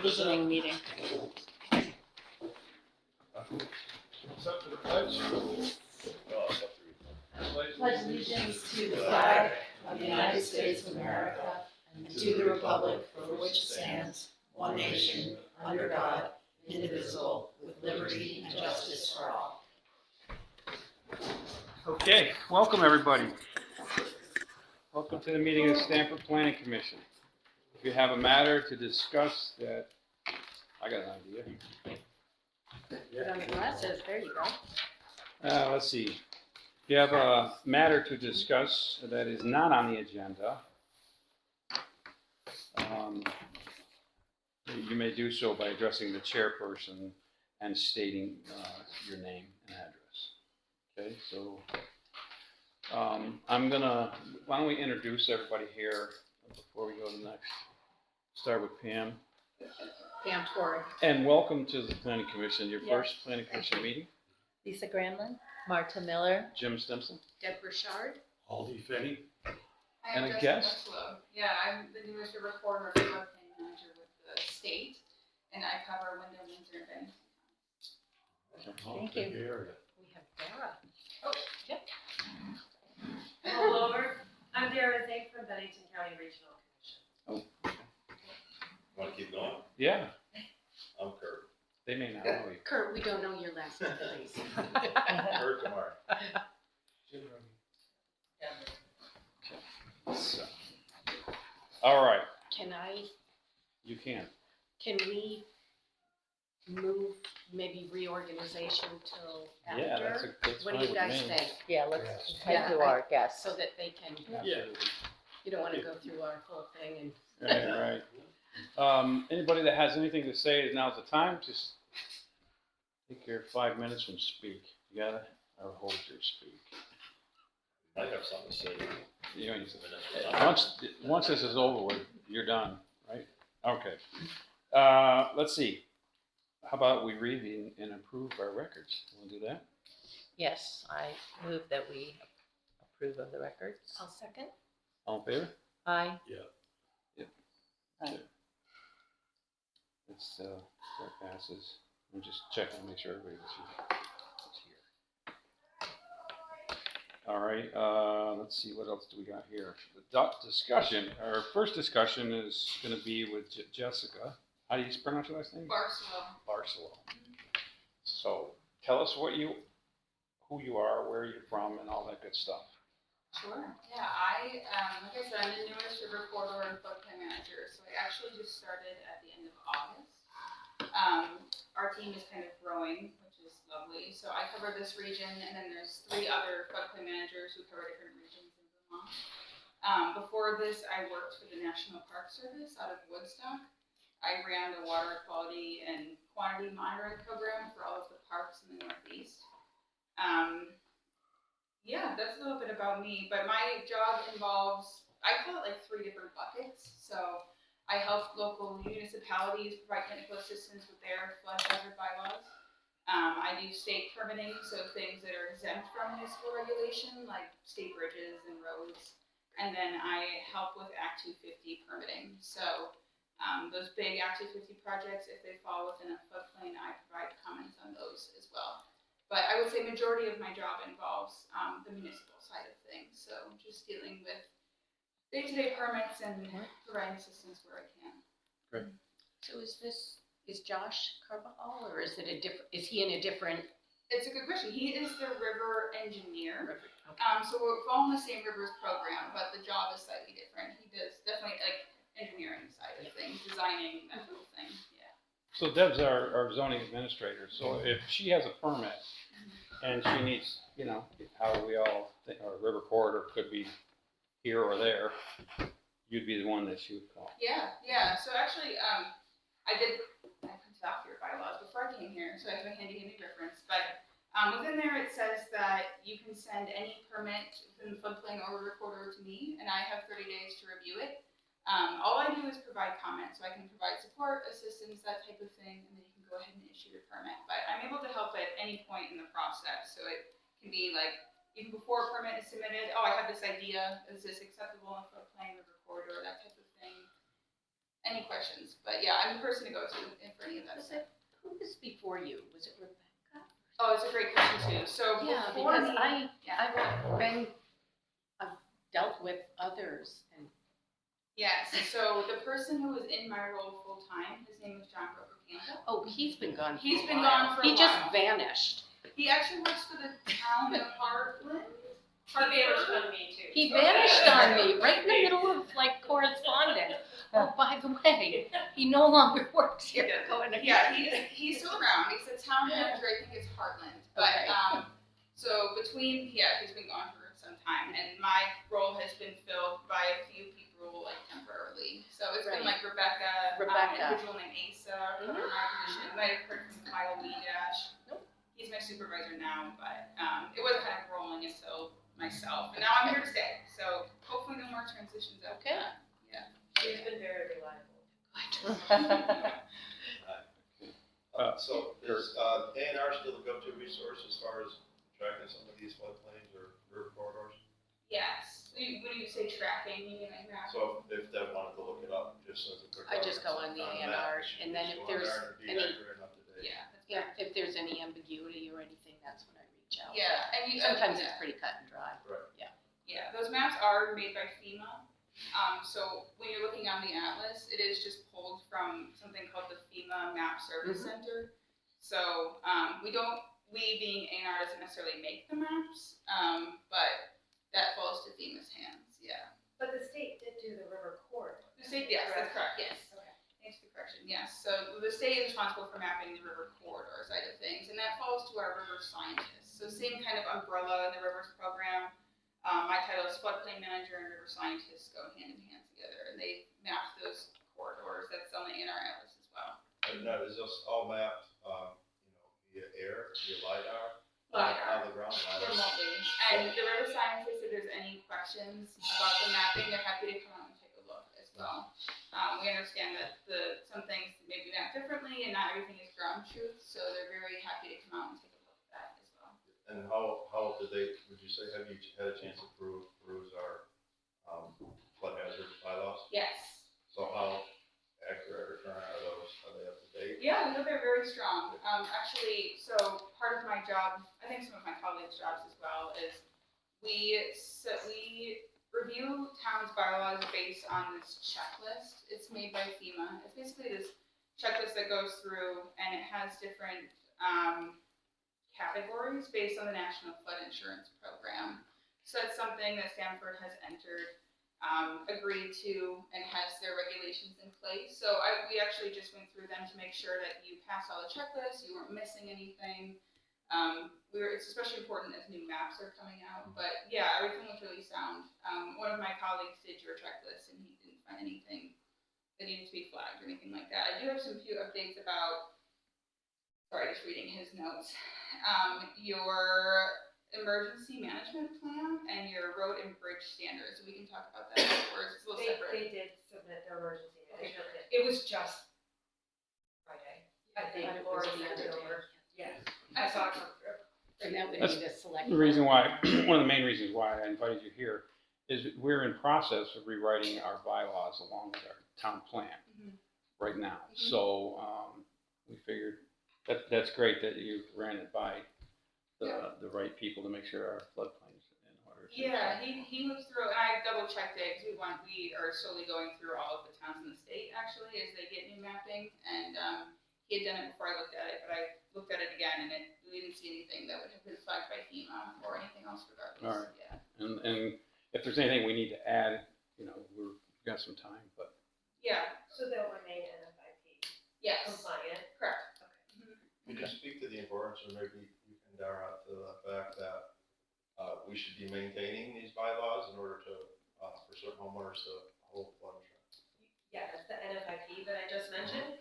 beginning meeting. Up to the pledge. Pledge allegiance to the flag of the United States of America and to the republic for which it stands, one nation, under God, indivisible, with liberty and justice for all. Okay, welcome everybody. Welcome to the meeting of the Stamford Planning Commission. If you have a matter to discuss that, I got an idea. Put on the glasses, there you go. Let's see. If you have a matter to discuss that is not on the agenda, you may do so by addressing the chairperson and stating your name and address. Okay, so why don't we introduce everybody here before we go to the next. Start with Pam. Pam Torrey. And welcome to the Planning Commission, your Yes. first Planning Commission meeting. Lisa Granlund. Marta Miller. Jim Stimson. Deb Burchard. Aldi Finney. I'm And a Jessica guest? Barlsaleau. Yeah, I'm the newest recorder and floodplain manager with the state, and I cover Wyndham, Windsor, and Bennington. Thank you. We have Dara. Oh, yep. Hello, I'm Dara Zink from Bennington County Regional Commission. Want to keep going? Yeah, I'm Kurt. they may not know you. Kurt, we don't know your last name, please. Kurt tomorrow. So, all right, Can you can. we move maybe reorganization till after? Yeah, that's What fine do you with guys me. think? Yeah, let's Yeah, head to our guests. So that they can, Absolutely. you don't want to go through our whole thing and. Right. Anybody that has anything to say, now's the time. Just take your 5 minutes and speak. You got it? Or hold your speak. I have something to say. You know, once this is over with, you're done, right? Okay. Let's see. How about we read and approve our records? Want to do that? Yes, I move that we approve of the records. I'll second. All in favor? Aye. It's, that passes. I'm just checking to make sure everybody was here. All right, let's see, what else do we got here? The discussion, our first discussion is gonna be with Jessica. How do you pronounce your last name? Barlsaleau. So, tell us who you are, where you're from, and all that good stuff. Sure. Yeah, like I said, I'm the newest river corridor and floodplain manager, so I actually just started at the end of August. Our team is kind of growing, which is lovely. So I cover this region, and then there's 3 other floodplain managers who cover different regions in Vermont. Before this, I worked for the National Park Service out of Woodstock. I ran the water quality and quantity monitoring program for all of the parks in the Northeast. Yeah, that's a little bit about me, but my job involves, I call it like 3 different buckets. So I help local municipalities provide technical assistance with their flood hazard bylaws. I do state permitting, so things that are exempt from municipal regulation, like state bridges and roads. And then I help with Act 250 permitting. So those big Act 250 projects, if they fall within a floodplain, I provide comments on those as well. But I would say majority of my job involves the municipal side of things. So just dealing with day-to-day permits and providing assistance where I can. Great. So is Josh Carbajal, or is he in a different? It's a good question. He is the river engineer. Okay. So we're following the same rivers program, but the job is slightly different. He does definitely like engineering side of things, designing, that sort of thing. Yeah. So Deb's our zoning administrator, so if she has a permit and she needs, how we all think our river corridor could be here or there, you'd be the one that she would call. Yeah. So actually, I printed off your bylaws before I came here, so I have a handy reference. But within there, it says that you can send any permit within the floodplain or river corridor to me, and I have 30 days to review it. All I do is provide comments, so I can provide support, assistance, that type of thing, and then you can go ahead and issue your permit. But I'm able to help at any point in the process, so it can be like even before a permit is submitted. Oh, I have this idea. Is this acceptable in floodplain, river corridor, that type of thing? any questions. But yeah, I'm the person to go to for any of that Was stuff. it, who was before you? Was it Rebecca? Oh, it's a great question too. So Yeah, before because me, I've dealt with others and. yes, so the person who was in my role full time, his name was John Campbell. Oh, he's been gone. He's for a been while. gone for a He just while. vanished. He actually works for the town of Heartland. He vanished on me too. He vanished on me right in the middle of like correspondence. Oh, by the way, he no longer works here. Yeah, he's still around. He's the town manager. I think it's Heartland. But Okay. so he's been gone for some time, and my role has been filled by a few people like temporarily. So it's been Right. like Rebecca, Rebecca. individual named Asa, covered my position. You might have heard from Kyle Dash. Nope. He's my supervisor now, but it was kind of rolling until myself, and now I'm here to stay. So hopefully no more transitions after Okay. that. He's been very reliable. So is A&R still the go-to resource as far as tracking some of these floodplains or river corridors? Yes. When you say tracking, you mean like mapping? So if they wanted to look it up, just as a quick. I just go on the reference A&R, map, and then if just go on there's there and be any- accurate and up to date. Yeah. That's Yeah, correct. if there's any ambiguity or anything, that's when I reach out. Yeah, and Sometimes it's pretty cut and dry. Yeah, those maps are made by FEMA. So when you're looking on the atlas, it is just pulled from something called the FEMA Map Service Mhm. Center. So we being A&R doesn't necessarily make the maps, but that falls to FEMA's hands. Yeah. But the state did do the river corridor. The state, yes, that's correct. Yes. Okay. Thanks for the correction. Yes. So the state is responsible for mapping the river corridor side of things, and that falls to our river scientists. So same kind of umbrella in the rivers program. My title is floodplain manager, and river scientists go hand in hand together, and they map those corridors. That's on the A&R atlas as well. And now, is this all mapped, via air, via LiDAR? LiDAR. On the ground, LiDAR? Remotely. And the river scientists, if there's any questions about the mapping, they're happy to come out and take a look as well. We understand that some things may be mapped differently, and not everything is ground truth, so they're very happy to come out and take a look at that as well. And how did they, would you say, have you had a chance to peruse our, flood hazard bylaws? Yes. So how accurate or current are those? Are they up to date? Yeah, we know they're very strong. Actually, so part of my job, I think some of my colleagues' jobs as well, is we review towns' bylaws based on this checklist. It's made by FEMA. It's basically this checklist that goes through, and it has different categories based on the National Flood Insurance Program. So that's something that Stamford has entered, agreed to, and has their regulations in place. So we actually just went through them to make sure that you passed all the checklists, you weren't missing anything. It's especially important as new maps are coming out, but yeah, everything was really sound. One of my colleagues did your checklist, and he didn't find anything that needed to be flagged or anything like that. I do have some few updates about, sorry, just reading his notes. Your emergency management plan and your road and bridge standards. We can talk about that afterwards. It's a little separate. They did submit their emergency Okay. management. It was just Friday. I think thought it Laura was the sent other it day. over. Yeah. I saw it come through. And that would That's be the select. The reason why, one of the main reasons why I invited you here is we're in process of rewriting our bylaws along with our town plan Mhm. right now. So, we figured that's great that you ran it by the right people to make sure our floodplain's in order. Yeah, he looked through, and I double checked it, because we are slowly going through all of the towns in the state, actually, as they get new mapping, and, he had done it before I looked at it, but I looked at it again, and we didn't see anything that would have been flagged by FEMA, or anything else regardless. All right. Yeah. And if there's anything we need to add, we've got some time, but. Yeah, So they'll remain NFIP yes, compliant. correct. Could you speak to the importance, or maybe you can dare out to the fact that we should be maintaining these bylaws in order to, for certain homeowners to hold flood insurance? Yeah, that's the NFIP that I just mentioned.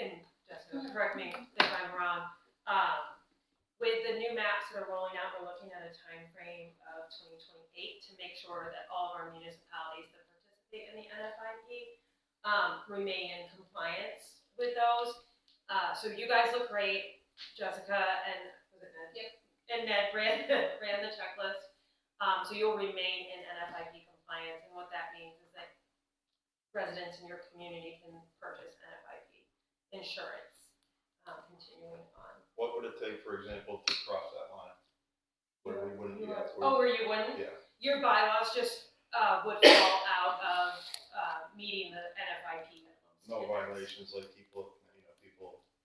And Jessica, correct me if I'm wrong, with the new maps that are rolling out, we're looking at a time frame of 2028 to make sure that all of our municipalities that participate in the NFIP remain in compliance with those. So you guys look great. Jessica and was it Ned? Yep. And Ned ran the checklist. So you'll remain in NFIP compliance, and what that means is that residents in your community can purchase NFIP insurance, continuing on. What would it take, for example, to cross that line? Where we wouldn't be at. Oh, where you wouldn't? Yeah, Your bylaws just would fall out of meeting the NFIP minimum no standards. violations like people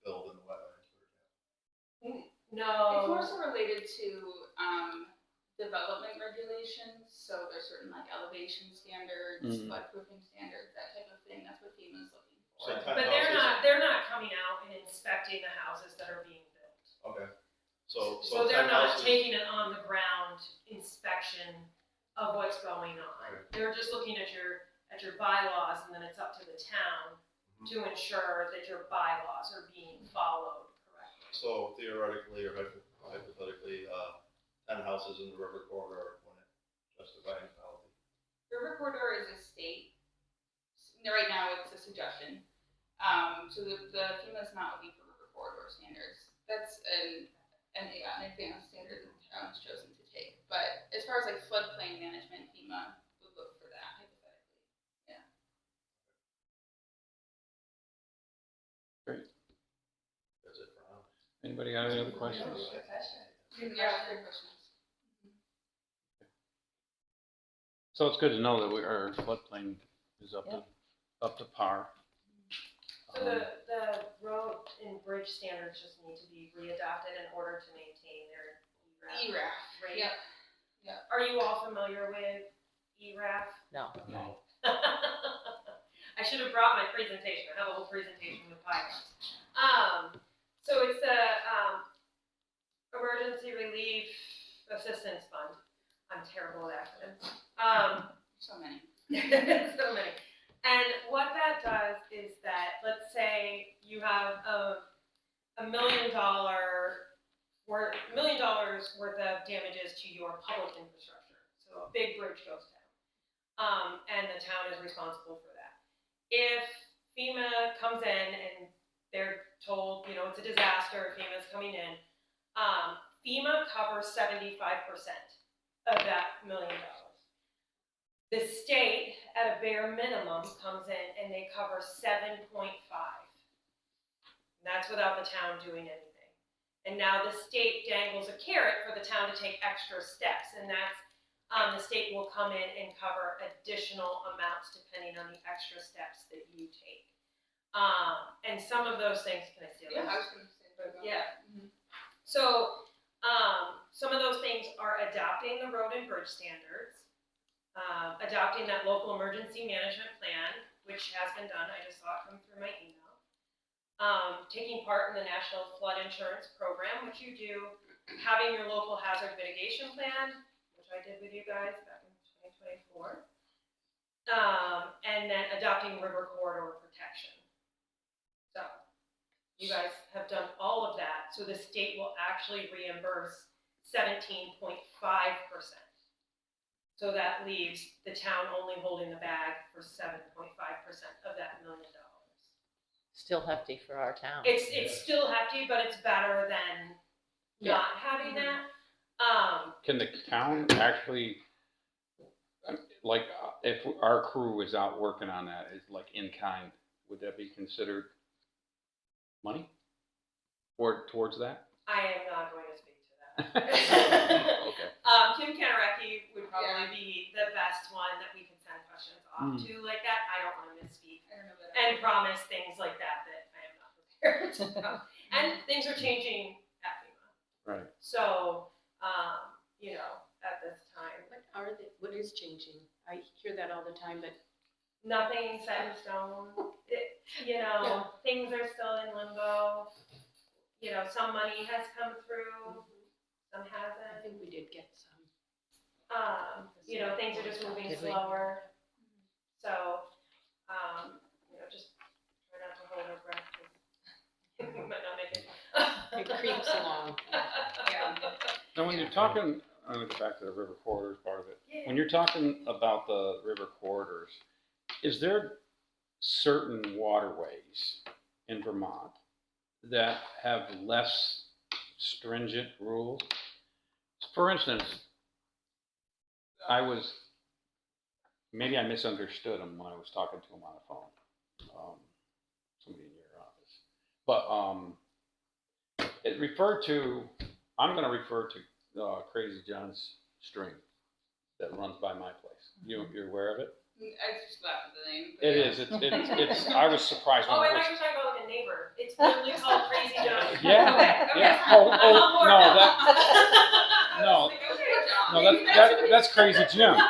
build in the wetlands, for example. No. It's more so related to, development regulations, so there's certain like elevation standards, floodproofing standards, that type of thing, that's what FEMA's looking for. So But they're not coming out and inspecting the houses that are being built. Okay, so They're 10 not houses- taking an on the ground inspection of what's going on. Right. They're just looking at your bylaws, and then it's up to the town to ensure that your bylaws are being followed correctly. So theoretically or hypothetically, 10 houses in the river corridor wouldn't justify any penalty. River corridor is a state, right now it's a suggestion. So the FEMA's not looking for river corridor standards. That's an advanced standard that the town's chosen to take. But as far as like floodplain management, FEMA would look for that hypothetically. Yeah. That's it for now. Anybody got any other questions? Yeah, great questions. So it's good to know that our floodplain is up to par. So the road and bridge standards just need to be readopted in order to maintain their ERAF rate. Yep. Are you all familiar with ERAF? No. No. I should have brought my presentation. I have a whole presentation with pilots. So it's the Emergency Relief Assistance Fund. I'm terrible at acronyms. So many. So many. And what that does is that, let's say you have $1 million worth of damages to your public infrastructure. So a big bridge goes down, and the town is responsible for that. If FEMA comes in and they're told, it's a disaster, FEMA's coming in, FEMA covers 75% of that $1 million. The state, at a bare minimum, comes in and they cover 7.5. That's without the town doing anything. And now the state dangles a carrot for the town to take extra steps, and that's the state will come in and cover additional amounts depending on the extra steps that you take. And some of those things, can I steal Yeah, this? I was gonna say that. Yeah. Mhm. So, some of those things are adopting the road and bridge standards, adopting that local emergency management plan, which has been done, I just saw it come through my email. Taking part in the National Flood Insurance Program, which you do, having your local hazard mitigation plan, which I did with you guys back in 2024, and then adopting river corridor protection. So, you guys have done all of that, so the state will actually reimburse 17.5%. So that leaves the town only holding the bag for 7.5% of that $1 million. Still hefty for our town. It's still hefty, but it's better than not having that. Can the town actually, like, if our crew is out working on that, is like in kind, would that be considered money? Or towards that? I am not going to speak to that. Okay. Kim Kanareki would probably be the best one that we could send questions off to like that. I don't want to misspeak I don't know that. and promise things like that I am not prepared to know. And things are changing at FEMA. Right. So, at this time, What is changing? I hear that all the time, but nothing set in stone. Things are still in limbo. Some money has come through, some I hasn't. think we did get some. Things are just moving Did we? slower. So, just try not to hold our breath, 'cause we might not make it. It creeps along. Yeah. Now, when you're talking, I'm gonna go back to the river corridors part of it. Yeah. When you're talking about the river corridors, is there certain waterways in Vermont that have less stringent rules? For instance, I was maybe I misunderstood him when I was talking to him on the phone. Somebody in your office. But, it referred to, I'm gonna refer to, Crazy John's stream that runs by my place. You're aware of it? I just laughed at the name. But It yeah. is, it's, I was surprised when Oh, I I thought was. you were talking about like a neighbor. It's literally called Crazy John. Yeah, Okay. yeah. I'm on board No, now. that, I no. was like, okay. no, Maybe that's Crazy Jim. No.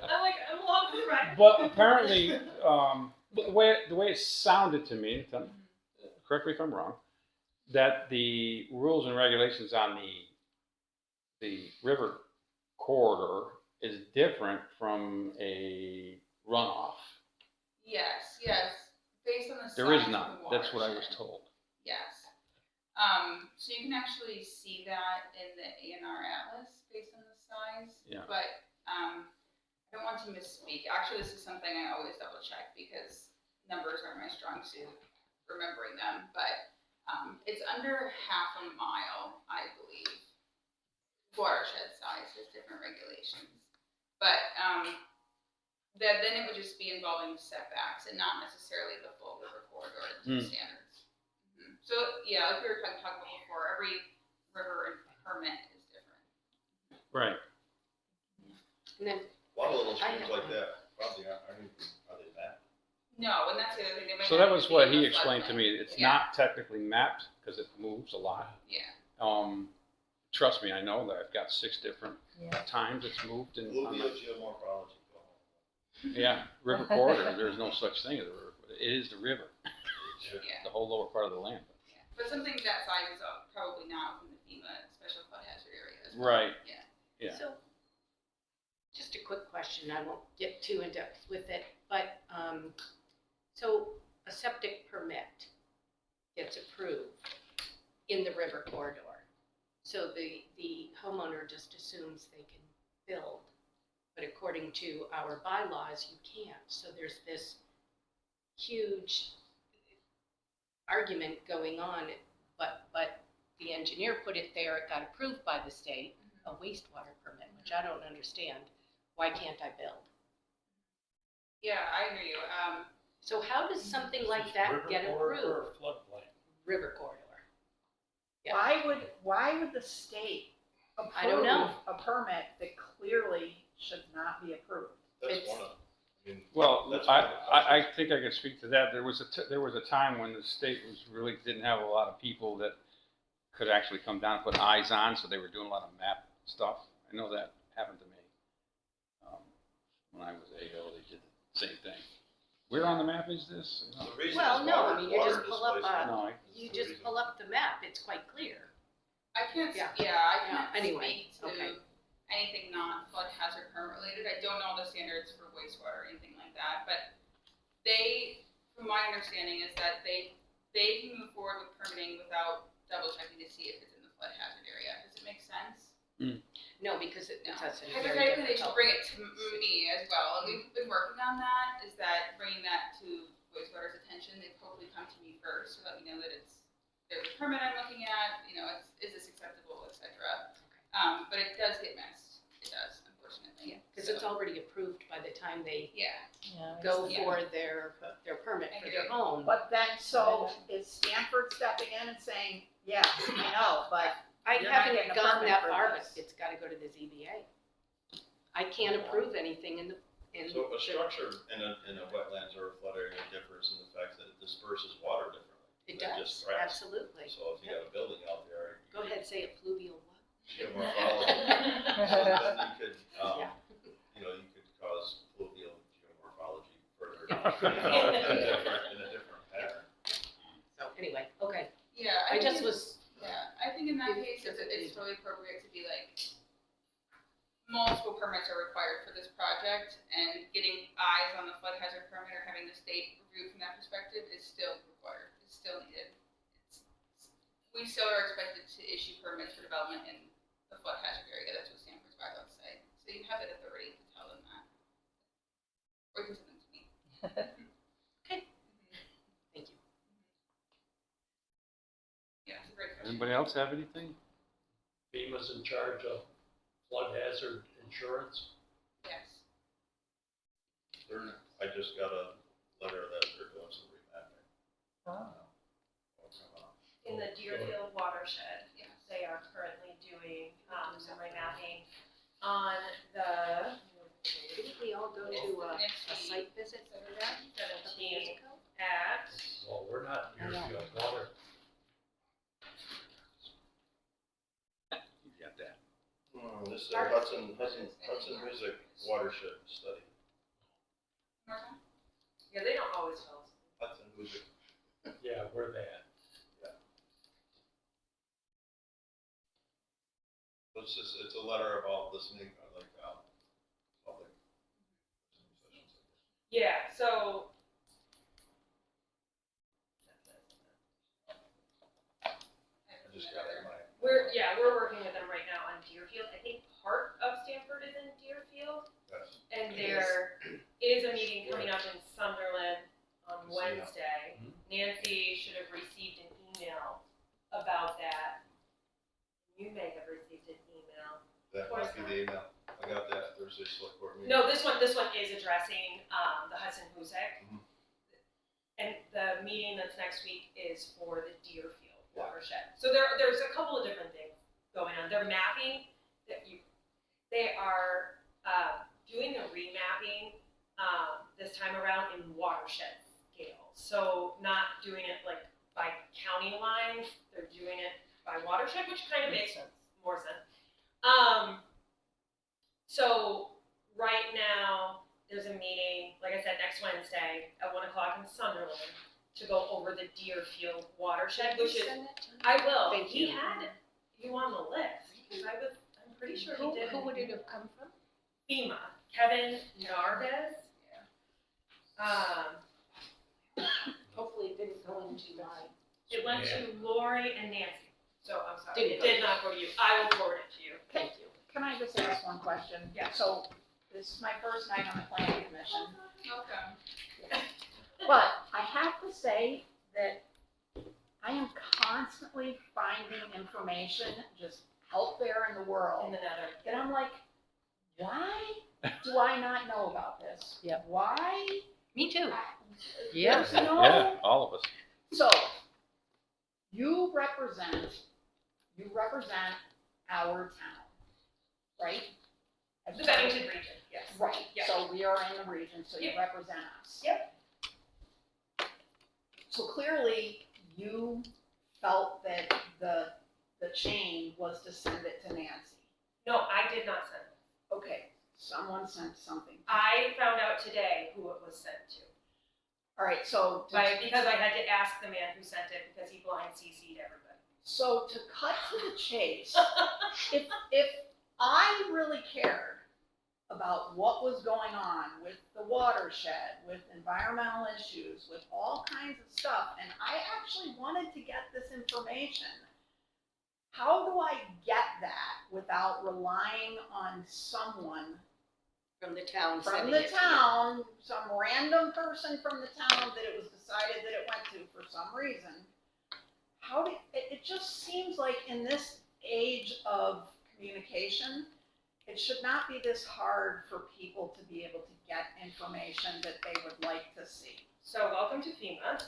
I'm like, I'm along for the ride. But apparently, the way it sounded to me, correct me if I'm wrong, that the rules and regulations on the river corridor is different from a runoff. Yes, based on the There is size none. of the That's what I was watershed. told. Yes. So you can actually see that in the A&R Atlas based on the size. Yeah. But I don't want to misspeak. Actually, this is something I always double check because numbers are my strong suit, remembering them. But it's under half a mile, I believe. Watershed size has different regulations. But then it would just be involving setbacks and not necessarily the full river corridor standards. So yeah, like we were talking about before, every river and permit is different. Right. And then, A lot of little I streams know. like that probably aren't even, are they mapped? No, and that's the other thing. They might So not that was be what in he the explained to floodplain. me. It's Yeah. not technically mapped because it moves a lot. Yeah. Trust me, I know that I've got 6 different Yeah. times it's moved and Alluvial geomorphology. Go home. yeah, river corridor. There's no such thing as a river. It is the river, Yeah. the whole lower part of the land. Yeah. But something that size is probably not within the FEMA special flood hazard area as well. Right. Yeah. Yeah. so, just a quick question, I won't get too in depth with it, but, so a septic permit gets approved in the river corridor. So the homeowner just assumes they can build, but according to our bylaws, you can't. So there's this huge argument going on, but the engineer put it there, it got approved by the state, a wastewater permit, which I don't understand. Why can't I build? Yeah, I hear you. So how does something like that get approved? Floodplain. River corridor. Yeah. Why would the state I don't know. approve a permit that clearly should not be approved? That's It's- one of them. I mean, Well, that's I think I could speak to that. There was a time when the state didn't have a lot of people that could actually come down and put eyes on, so they were doing a lot of map stuff. I know that happened to me. When I was AO, they did the same thing. Where on the map is this? The reason Well, is no, water- I mean, you water just pull up displacement. No, You just pull up the map, it's quite clear. I can't. Yeah. I can't Anyway, speak to okay. anything not flood hazard permit related. I don't know the standards for wastewater or anything like that, but they, from my understanding, is that they can move forward with permitting without double checking to see if it's in the flood hazard area. Does it make sense? No, because it No. puts us in a very Hypothetically, they should difficult. bring it to me as well, and we've been working on that. Is that bringing that to wastewater's attention? They've hopefully come to me first to let me know that there's a permit I'm looking at. You know, is this acceptable, etc. But it does get missed. It does, unfortunately. Because it's already approved by the time they Yeah. Yeah. go Yeah. for their permit for their home. But then, so is Stanford stepping in and saying, yeah, I know, but I You're not haven't getting a gone permit that for far, but this. it's gotta go to the ZBA. I can't approve anything in. So a structure in a wetlands or a flood area differs in the fact that it disperses water differently. It than does, just grass. absolutely. So if you got a building out there. Go ahead, say it, fluvial what? Geomorphology. So then you could, Yeah. you could cause fluvial geomorphology further in a different pattern. So anyway, okay, Yeah. I think just it's- was, Yeah, I think in that case, it's totally appropriate to be like, multiple permits are required for this project, and getting eyes on the flood hazard permit or having the state review from that perspective is still required, it's still needed. We still are expected to issue permits for development in the flood hazard area, that's what Stanford's bylaws say, so you have that authority to tell them that. Or you can send them to me. okay, thank you. Yeah, it's a great question. Anybody else have anything? FEMA's in charge of flood hazard insurance. Yes. I just got a letter that they're doing some remapping. Oh. In the Deerfield watershed, they are currently doing, some remapping on the Didn't we all go to a site visit over there? 17th at, Well, we're not in Deerfield, water. You got that. This is Hudson Music Watershed Study. yeah, they don't always tell us. Hudson Music. Yeah, we're that. It's a letter about listening, like, public. Yeah, so. I just got it in my. We're working with them right now on Deerfield. I think part of Stamford is in Deerfield. Yes. And there is a meeting coming up in Sunderland on Wednesday. Nancy should have received an email about that. You may have received an email. That might be the email. I got that Thursday select board meeting. No, this one is addressing, the Hudson Hoosick. Mhm. And the meeting that's next week is for the Deerfield watershed. So there's a couple of different things going on. They're mapping, they are, doing the remapping, this time around in watershed scale. So not doing it like by county lines, they're doing it by watershed, which kind of makes more sense. So right now, there's a meeting, like I said, next Wednesday at 1 o'clock in Sunderland to go over the Deerfield watershed, which is, I will. Thank He you. had you on the list, because I'm pretty sure he did. Who would it have come from? FEMA, Kevin Narvez. Hopefully it didn't go into my. It went to Lori and Nancy, so I'm sorry, Didn't it go. did not go to you. I will forward it to you. Thank you. Can I just ask one question? Yeah. So this is my first night on the planning commission, Okay. but I have to say that I am constantly finding information just out there in the In world. the nether. And I'm like, why do I not know about this? Yep. Why? Me too. Yeah. There's no- Yeah, all of us. So, you represent our town, right? The Bennington region, yes. Right, Yep. so we are in the region, so you Yep. represent us. Yep. So clearly, you felt that the chain was to send it to Nancy. No, I did not send it. Okay, someone sent something. I found out today who it was sent to. All right, so. Because I had to ask the man who sent it because he blind CC'd everybody. So to cut to the chase, if I really cared about what was going on with the watershed, with environmental issues, with all kinds of stuff, and I actually wanted to get this information, how do I get that without relying on someone From the town from sending the it to you. town, some random person from the town that it was decided that it went to for some reason? It just seems like in this age of communication, it should not be this hard for people to be able to get information that they would like to see. So welcome to FEMA.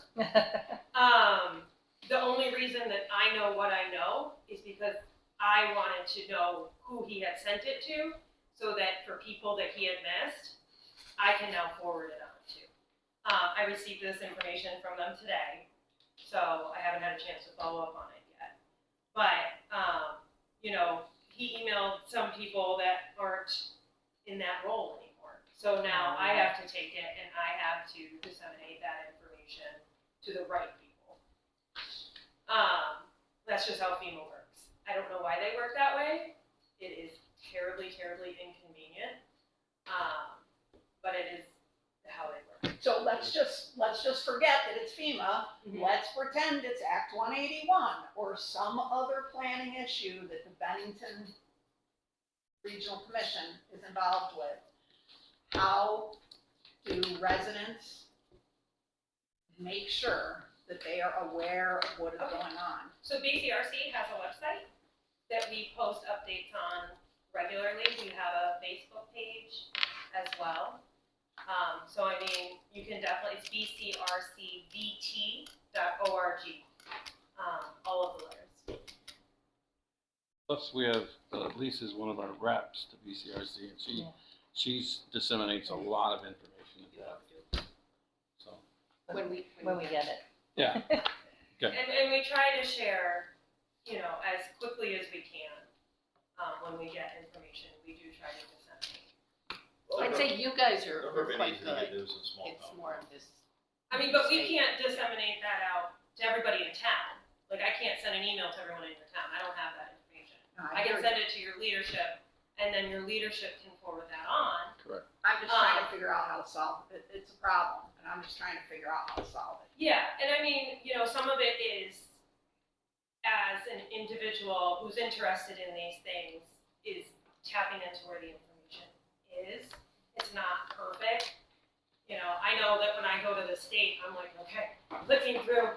The only reason that I know what I know is because I wanted to know who he had sent it to, so that for people that he had missed, I can now forward it on to. I received this information from them today, so I haven't had a chance to follow up on it yet. But, he emailed some people that aren't in that role anymore. So now I have to take it and I have to disseminate that information to the right people. That's just how FEMA works. I don't know why they work that way. It is terribly, terribly inconvenient. But it is how they work. So let's just forget that it's FEMA. Mhm. Let's pretend it's Act 181 or some other planning issue that the Bennington Regional Commission is involved with. How do residents make sure that they are aware of what is going on? So BCRC has a website that we post updates on regularly. We have a Facebook page as well. So I mean, you can definitely, it's bcrcvt.org, all of the letters. Plus, we have, Lisa's one of our reps to BCRC, and she disseminates a lot of information to that. So, When we get it. yeah. Okay. And we try to share, as quickly as we can, when we get information, we do try to disseminate. I'd say you guys are Never been quite easy to get good. news in small It's town. more of this. I mean, but we can't disseminate that out to everybody in town. Like, I can't send an email to everyone in your town. I don't have that information. I can send it to your leadership, and then your leadership can forward that on. Correct. I'm just trying to figure out how to solve it. It's a problem, and I'm just trying to figure out how to solve it. Yeah, and I mean, some of it is, as an individual who's interested in these things, is tapping into where the information is. It's not perfect. I know that when I go to the state, I'm like, okay, I'm looking through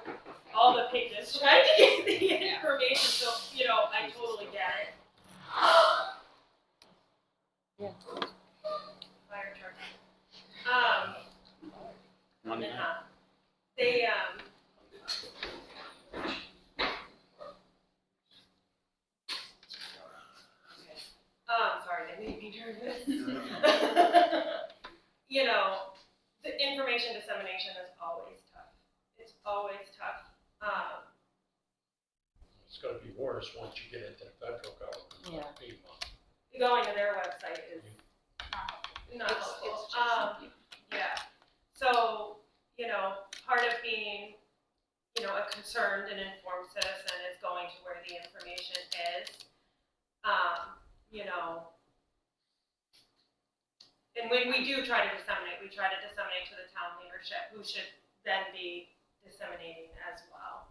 all the pages trying to get the information, so, I totally get it. Yeah. Fire truck. Money. They, sorry, they made me nervous. The information dissemination is always tough. It's always tough. It's gonna be worse once you get into the federal government. Yeah. like FEMA. Going to their website is not helpful. Yeah. So, part of being, a concerned and informed citizen is going to where the information is. And when we do try to disseminate, we try to disseminate to the town leadership, who should then be disseminating as well.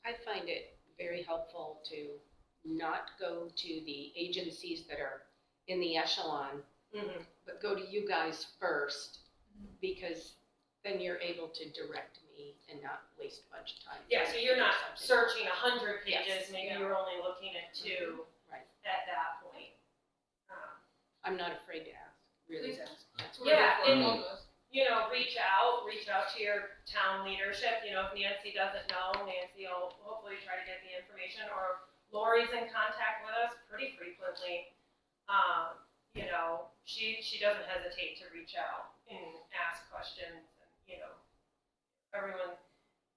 I find it very helpful to not go to the agencies that are in the echelon, but go to you guys first, because then you're able to direct me and not waste a bunch of time. Yeah, so you're not Something. searching 100 pages, Yes. maybe you're only looking at 2 Right. at that point. I'm not afraid to ask, really. Please ask. Yeah, and Mm. reach out to your town leadership. If Nancy doesn't know, Nancy will hopefully try to get the information, or Lori's in contact with us pretty frequently. She doesn't hesitate to reach out and ask questions, and everyone,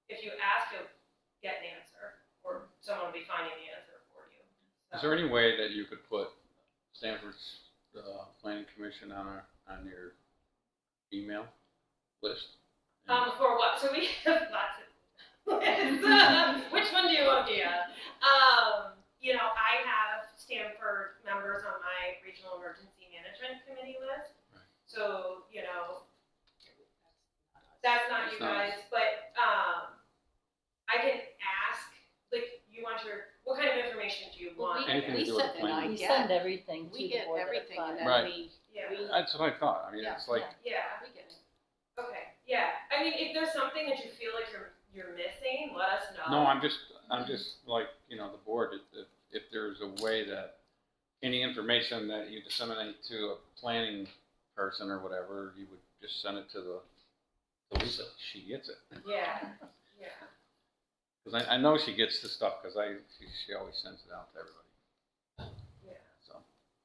if you ask, you'll get an answer, or someone will be finding the answer for you. Is there any way that you could put Stamford's Planning Commission on your email list? For what? So we have lots of which one do you want to be on? I have Stamford members on my Regional Emergency Management Committee list. Right. So, that's not you It's not guys, but I can ask, what kind of information do you want? Anything to do with the planning. We get- send everything to We the get board that everything, and applies. then Right. Yeah, That's what I thought. I mean, Yeah. it's like, yeah, we get it. okay, yeah. I mean, if there's something that you feel like you're missing, let us know. no, I'm just like, the board, if there's a way that any information that you disseminate to a planning person or whatever, you would just send it to Lisa. She gets it. Yeah, yeah. Because I know she gets the stuff, because she always sends it out to everybody. Yeah. So,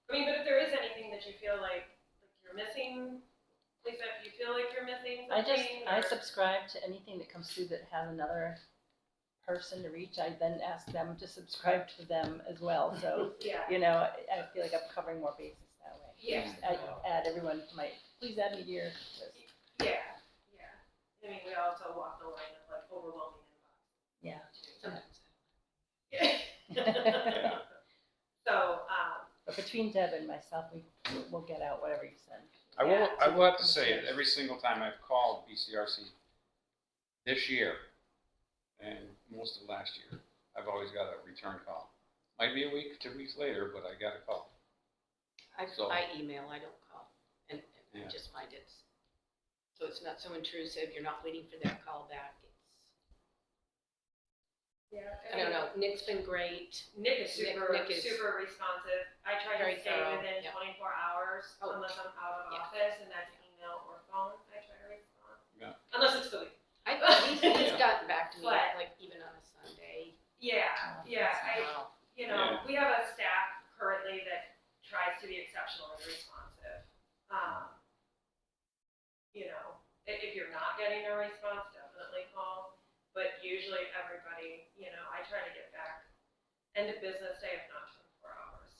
I mean, but if there is anything that you feel like you're missing, Lisa, if you feel like you're missing something. I subscribe to anything that comes through that has another person to reach. I then ask them to subscribe to them as well. So, Yeah, I feel like I'm covering more bases that way. yeah, Just add everyone to please add me to your list. yeah, yeah. I mean, we also walk the line of overwhelming Yeah. inbox. Yeah. yeah. So, But between Deb and myself, we'll get out whatever you send. I will Yeah. have to say it, every single time I've called BCRC this year and most of last year, I've always got a return call. Might be a week, 2 weeks later, but I got a call. So- I email, I don't call, and Yeah. I just find so it's not so intrusive, you're not waiting for that call back. Yeah. I don't know, Nick's been great. Nick is super, Nick is super responsive. I try very to stay thorough, within yeah. 24 hours Oh. unless I'm out of Yeah. office, and that's email or phone. I try to respond. Yeah. Unless it's the week. He's gotten back to me, But- like, even on a Sunday. Yeah, yeah. Wow. You know, we have a staff currently that tries to be exceptionally responsive. You know, if you're not getting a response, definitely call. But usually everybody, you know, I try to get back end of business day, if not 24 hours.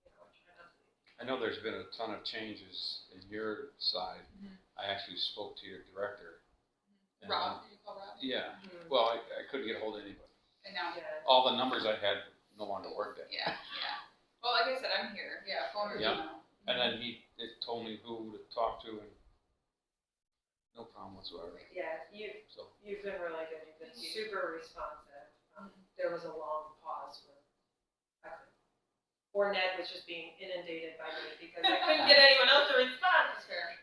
You know, I try not to. I know there's been a ton of changes in your side. I actually spoke to your director. and- Rob, did you call Rob? Yeah, well, I couldn't get a hold of anybody. And now, Yeah. All the numbers I had no longer worked at. yeah. Well, like I said, I'm here. Yeah, phone or Yeah. email. And then it told me who to talk to, and no problem whatsoever. Yeah, So, you've been really good. You've been Thank you. super responsive. There was a long pause where I couldn't. Or Ned was just being inundated by me because I couldn't get anyone else to respond. That's fair.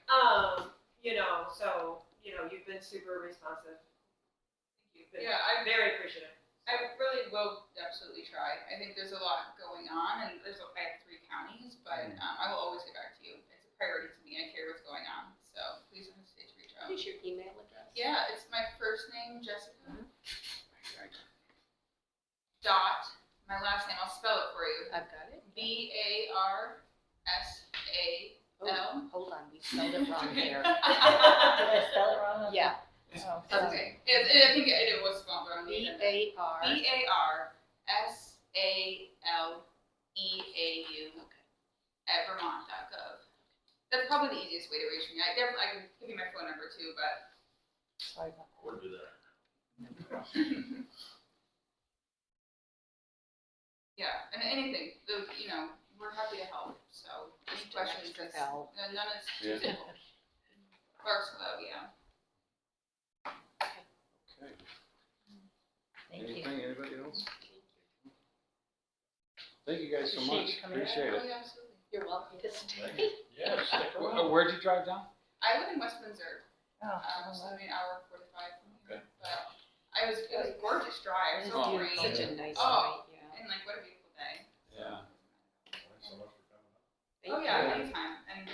You know, so, you know, you've been super responsive. You've been Yeah, I'm very appreciative. I really will absolutely try. I think there's a lot going on, and I have 3 counties, but I will always get back to you. It's a priority to me. I care what's going on, so please don't hesitate to reach out. What is your email address? Yeah, it's my first name, Jessica. Dot my last name. I'll spell it for you. I've got it. Barsalal. Oh, hold on, we spelled it wrong here. Did I spell it wrong? Yeah, Oh, Okay. I think it was spelled wrong. B-A-R. BARSALEAU at vermont.gov. That's probably the easiest way to reach me. I can give you my phone number too, but sorry about that. Or do that. yeah, and anything, you know, we're happy to help. So any Just an questions? extra It's- help. None is too Yeah. simple. Barlsaleau, yeah. okay. Thank you. Anything, anybody else? Thank you guys so Appreciate much. you coming Appreciate Oh, it. yeah, absolutely. You're welcome to stay. Yeah, stick around. Where'd you drive down? I live in West Windsor, Oh, so maybe an hour 45 from here. Okay. But it was a gorgeous drive. It So is Oh, rainy. Such a nice Oh. night, yeah. And like, what a beautiful day. Yeah. Thanks so much for coming up. Thank Oh yeah, you. anytime. And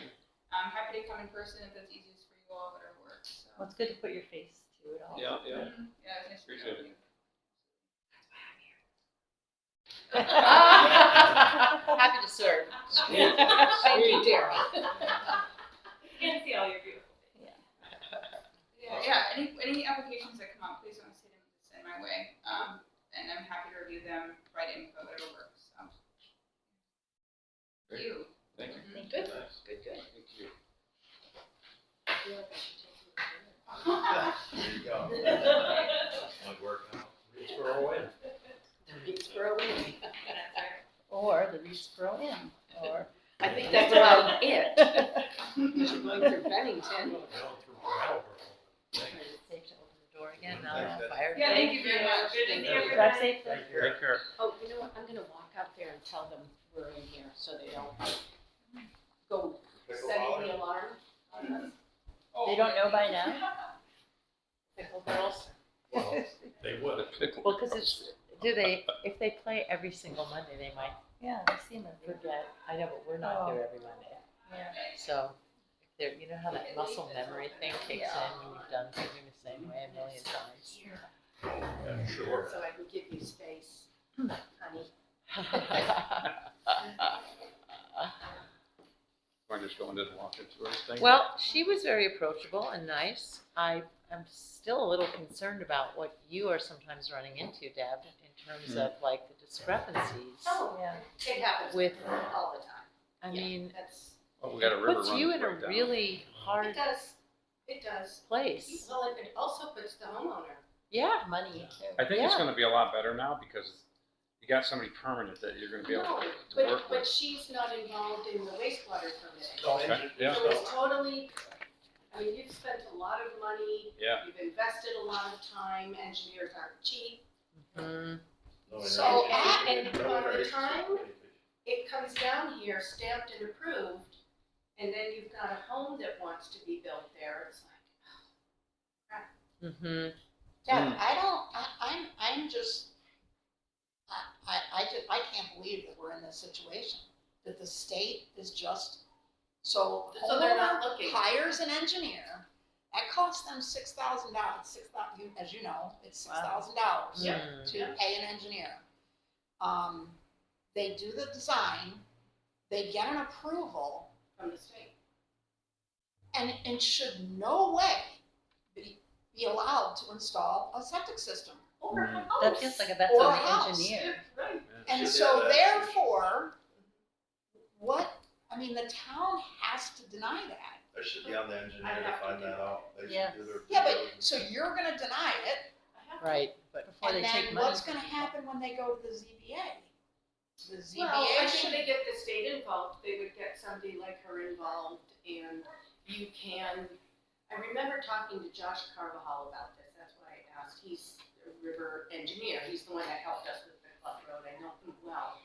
I'm happy to come in person if that's easiest for you all, whatever works. So. well, it's good to put your face to it all. Yeah, yeah. Mhm. Yeah, it's nice to Appreciate meet you. Happy to serve. Thank you, Daryl. And see all your beautiful things. Yeah. Any applications that come up, please don't hesitate to send my way. And I'm happy to review them, write info, whatever works. So. Great. You. Thank you. Good, Thanks. good, good. Thank you. I feel like I should take you to dinner. There you go. Might work out. It's for a win. It's for a win. Or the Reesboro Inn, or. I think that's about it. Because you're going through Bennington. Down through Brattleboro. Safe to open the door again, now Thanks, I'm Deb. fired. Yeah, thank you very much. Good to Thank see you. everybody. Drive safely. Thank you. Take care. Oh, you know what, I'm gonna walk out there and tell them we're in here, so they don't go setting the alarm on us. They don't know by now? Pickle girls. Well, they would. Well, because if they play every single Monday, they might Yeah, I see them. forget. I know, but we're not here every Monday. Yeah. So, if they're, you know how that muscle memory thing kicks in when you've done something the same way a million times? Yeah, sure. So I can give you space, honey. We're just going to the walk-in tours thing. Well, she was very approachable and nice. I am still a little concerned about what you are sometimes running into, Deb, in terms of like the discrepancies. Oh, Yeah. it happens With- all the time. I Yeah, mean, That's, Oh, we got a river puts run you in a right down. really hard it does. place. Well, it also puts the homeowner. Yeah. Money too. I think it's Yeah. gonna be a lot better now because you got somebody permanent that you're gonna be able No, to but work with. she's not involved in the wastewater permitting. Okay, yeah. So it's totally, I mean, you've spent a lot of money, Yeah. you've invested a lot of time, engineers aren't cheap. Mm, So, and by the time it comes down here, stamped and approved, and then you've got a home that wants to be built there, it's like, mm-hmm. Yeah, I'm just I can't believe that we're in this situation, that the state is just, so So they're not homeowner looking. hires an engineer, that costs them $6,000, as you know, it's $6,000 Mm. to pay an engineer. They do the design, they get an approval, From the state. and should no way be allowed to install a septic system. Or a Mm. house. That feels like that's Or on a the house. engineer. Right. And Should so have that. therefore, the town has to deny that. That should be on the engineer I'd to have to find do that that. out. They Yeah. should do their. due Yeah, but, diligence. so you're gonna deny it, I have. Right, but Before and they take then money. what's gonna happen when they go to the ZBA? The Well, ZBA I think should, they get the state involved, they would get somebody like her involved, and you can, I remember talking to Josh Carvajal about this, that's why I asked, he's a river engineer, he's the one that helped us with the Club Road, I know him well.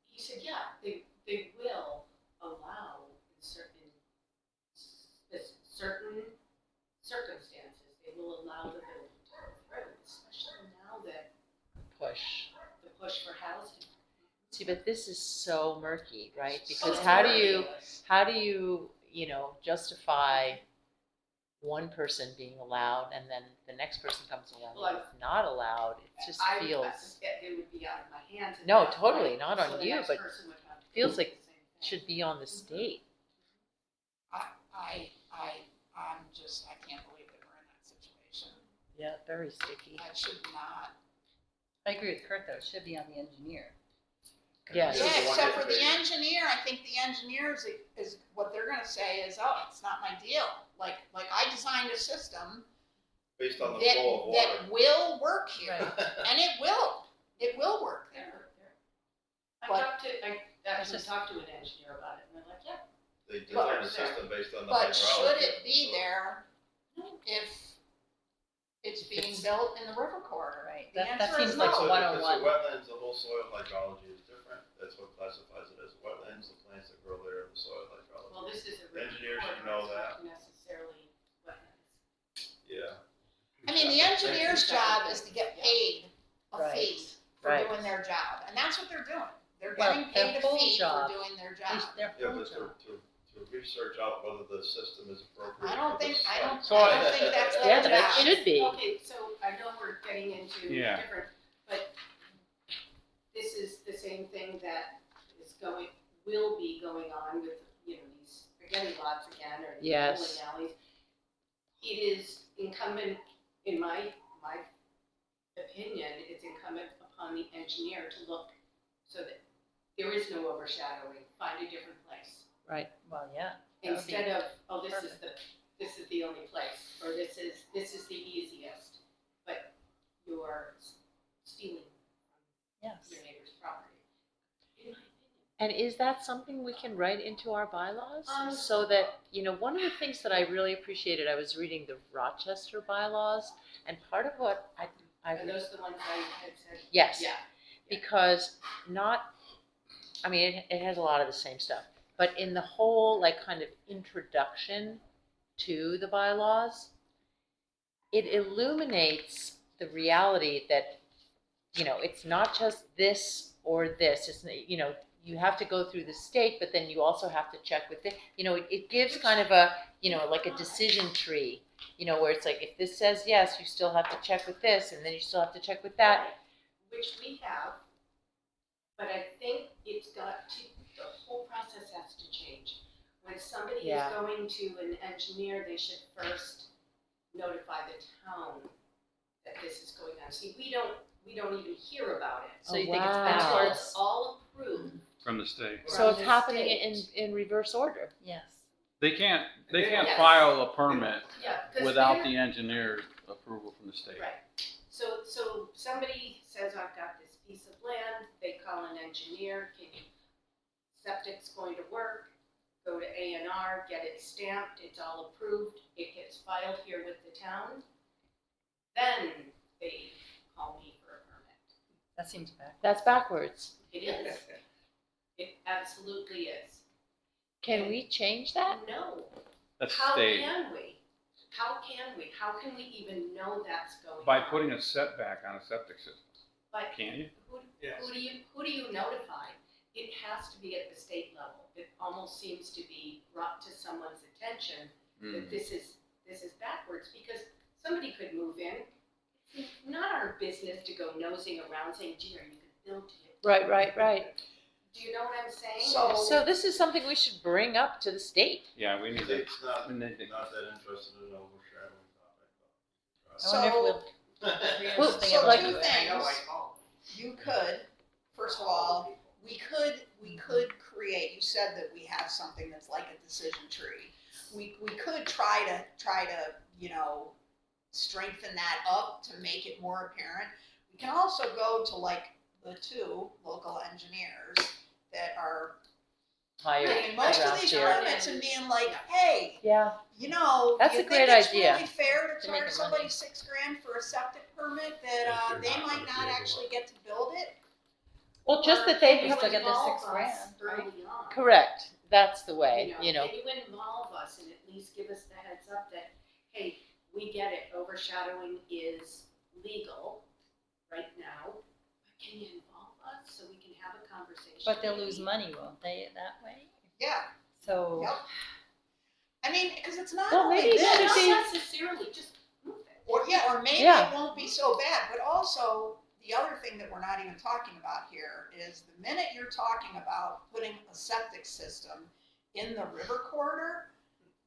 He said, yeah, they will allow in certain circumstances, they will allow the building to go through, especially now that push. the push for housing. See, but this is so murky, right? Because Oh, how do it's you, justify one person being allowed and then the next person comes along Well, and it's not allowed? It just feels, It would be out of my hands. at No, that totally, point, not so on the you, next but person would have to feels do like the same thing. should be on the state. I can't believe that we're in that situation. Yeah, very sticky. That should not. I agree with Kurt though, it should be on the engineer. Yes. Yeah, Yeah, the one except that for the they- engineer, I think the engineer is what they're gonna say is, oh, it's not my deal. Like I designed a system Based on the flow of that water. will work here, Right. and it will work there. I But- actually talked to an engineer about it, and they're like, yeah, They designed the system based on the But hydrology. should it be so- there if it's being built in the river corridor? Right, The that answer seems is like no. a So if it's 101. a wetlands, the whole soil hydrology is different. That's what classifies it as wetlands, the plants that grow there, the soil hydrology. well, this is a The river engineer should corridor, know it's not that. necessarily wetlands. Yeah. I mean, the engineer's job is to get paid a Right. fee for Right. doing their job, and that's what they're doing. They're Well, getting their paid a full fee for job doing their They job. sh- Their Yeah, full but job. to research out whether the system is appropriate. I don't for the think, I site. don't, So I I- don't think that's Yeah, their that job. should be. Okay, so I know we're getting into Yeah. different, but this is the same thing that will be going on with, these spaghetti lots again, or the Yes. bowling alleys. It is incumbent, in my opinion, it's incumbent upon the engineer to look so that there is no overshadowing, find a different place. Well, yeah. That would be Instead of, oh, this is the only place, or this is the easiest, but you're stealing Yes. your neighbor's property. In my opinion. And is that something we can write into our bylaws? Um, So that, one of the things that I really appreciated, I was reading the Rochester bylaws, and part of what I Are those the ones I had said? yes. Yeah. Because it has a lot of the same stuff, but in the whole, kind of introduction to the bylaws, it illuminates the reality that, it's not just this or this, it's, you have to go through the state, but then you also have to check with it, it gives kind of a, like a decision tree, where it's like, if this says yes, you still have to check with this, and then you still have to check with that. Which we have, but I think the whole process has to change. When somebody is Yeah. going to an engineer, they should first notify the town that this is going on. See, we don't even hear about it. So you think it's Wow. Until backwards? it's all approved. From the state. So From it's the happening state. in reverse order. Yes. They can't Yes. file a permit Yeah. 'Cause without they're- the engineer's approval from the state. Right. So somebody says, I've got this piece of land, they call an engineer, septic's going to work, go to A&R, get it stamped, it's all approved, it gets filed here with the town. Then they call me for a permit. That seems back. That's backwards. It is. It absolutely is. Can we change that? No. That's How state. can we? How can we even know that's going on? By putting a setback on a septic system. But Can you? Yes. who do you notify? It has to be at the state level. It almost seems to be brought to someone's attention that this is backwards, because somebody could move in. It's not our business to go nosing around saying, gee, are you gonna build it? Right. Do you know what I'm saying? So this is something we should bring up to the state. Yeah, we need to. It's not, we need to- not that interested in overshadowing topic. I wonder if So, we'll. so like- two things, you could, first of all, we could create, you said that we have something that's like a decision tree. We could try to, you know, strengthen that up to make it more apparent. We can also go to like the two local engineers that are Hired doing most of around these here. permits and being like, hey, Yeah, you know, That's you a think great it's idea. really fair to To make charge it somebody money. $6,000 for a septic permit that If you're they not might gonna not be able actually to- get to build it? well, just that Or they can have you still get their involve $6,000, us right? early on? correct. That's the way, you know. Can you involve us and at least give us the heads up that, hey, we get it, overshadowing is legal right now, but can you involve us so we can have a conversation? But they'll lose money, won't they, that way? Yeah, So, yep. I mean, because it's not Well, only maybe it No, should this, be- not necessarily, just move it. or maybe Yeah. it won't be so bad, but also, the other thing that we're not even talking about here is the minute you're talking about putting a septic system in the river corridor,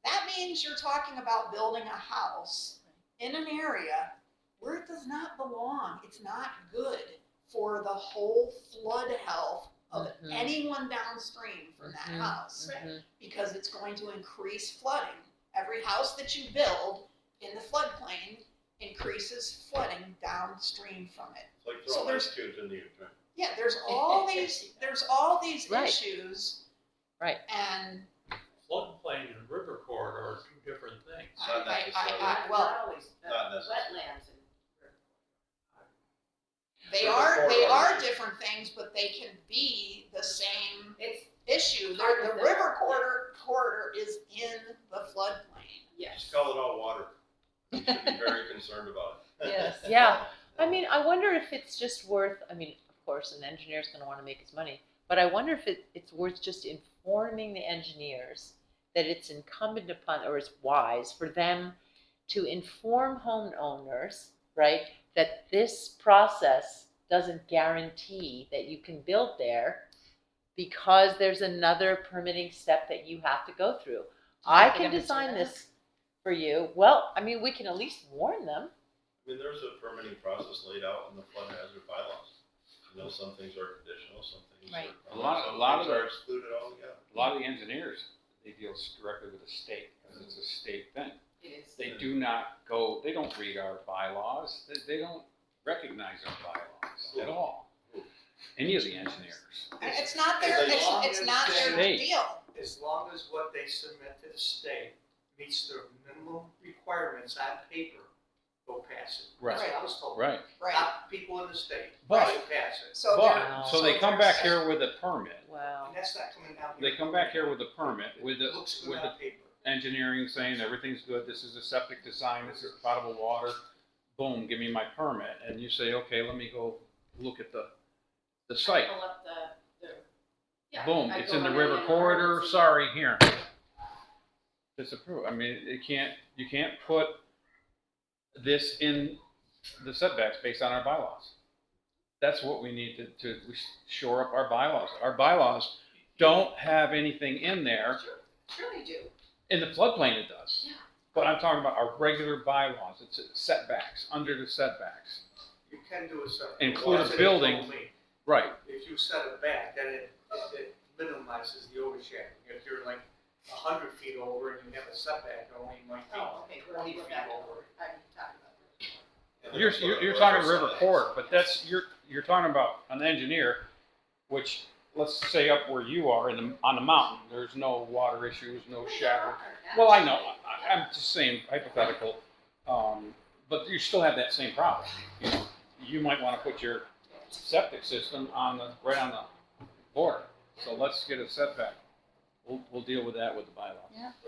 that means you're talking about building a house in an area where it does not belong. It's not good for the whole flood health of Mhm. anyone downstream from that Mhm. house, Mhm. because it's going to increase flooding. Every house that you build in the floodplain increases flooding downstream from it. It's like So throwing there's- ice cubes in the Adjournment. Yeah, there's all these Right. issues. Right. And Floodplain and river corridor are two different things. Not necessarily. well, Not always, Not necessarily. wetlands and. they River are corridor is- different things, but they can be the same It's, issue. Part The of the- river corridor is in the floodplain. yes. Just call it all water. You should be very concerned about it. yes. Yeah. I mean, I wonder if it's just worth, I mean, of course, an engineer's gonna wanna make his money, but I wonder if it's worth just informing the engineers that it's incumbent upon, or it's wise for them to inform homeowners, right, that this process doesn't guarantee that you can build there because there's another permitting step that you have to go through. I they're can gonna do design that? this for you. Well, I mean, we can at least warn them. I mean, there's a permitting process laid out in the flood hazard bylaws. You know, some things are conditional, some things Right. are. A lot some of things are the- excluded altogether. A lot of the engineers, they deal directly with the state, because it's a state thing. It is. They do not go, they don't read our bylaws, they don't recognize our bylaws at all. Any of the engineers. And it's not their, it's not their State. deal. As long as what they submit to the state meets their minimum requirements on paper, they'll pass it. Right. That's what I was told. Right, Right. Not people in the state, But- they'll pass it. So Wow. but, so they come back here with a permit, Wow. And that's not coming down here. they come back here with a permit, with It the, looks good with the on paper. engineering saying everything's good, this is a septic design, this is potable water, boom, give me my permit, and you say, okay, let me go look at the site. Pull up the, yeah. Boom, I it's go in the on river and corridor, see- sorry, here. Disapprove, I mean, you can't put this in the setbacks based on our bylaws. That's what we need to shore up our bylaws. Our bylaws don't have anything in there. Sure they do. In the floodplain it does. Yeah. But I'm talking about our regular bylaws, it's setbacks, under the setbacks. You can do a separate. Include a That's what they building. told me. Right, If you set it back, then it minimizes the overshadowing. If you're like 100 feet over and you have a setback, only might be Oh, okay, 20 we're feet back. over. I'm talking about. And then you're put you're a talking river side. corridor, but that's, you're talking about an engineer, which, let's say up where you are on the mountain, there's no water issues, no shadow. Well, I know, I'm just saying hypothetical, but you still have that same problem. You know, you might wanna put your septic system right on the border, so let's get a setback. We'll deal with that with the bylaws.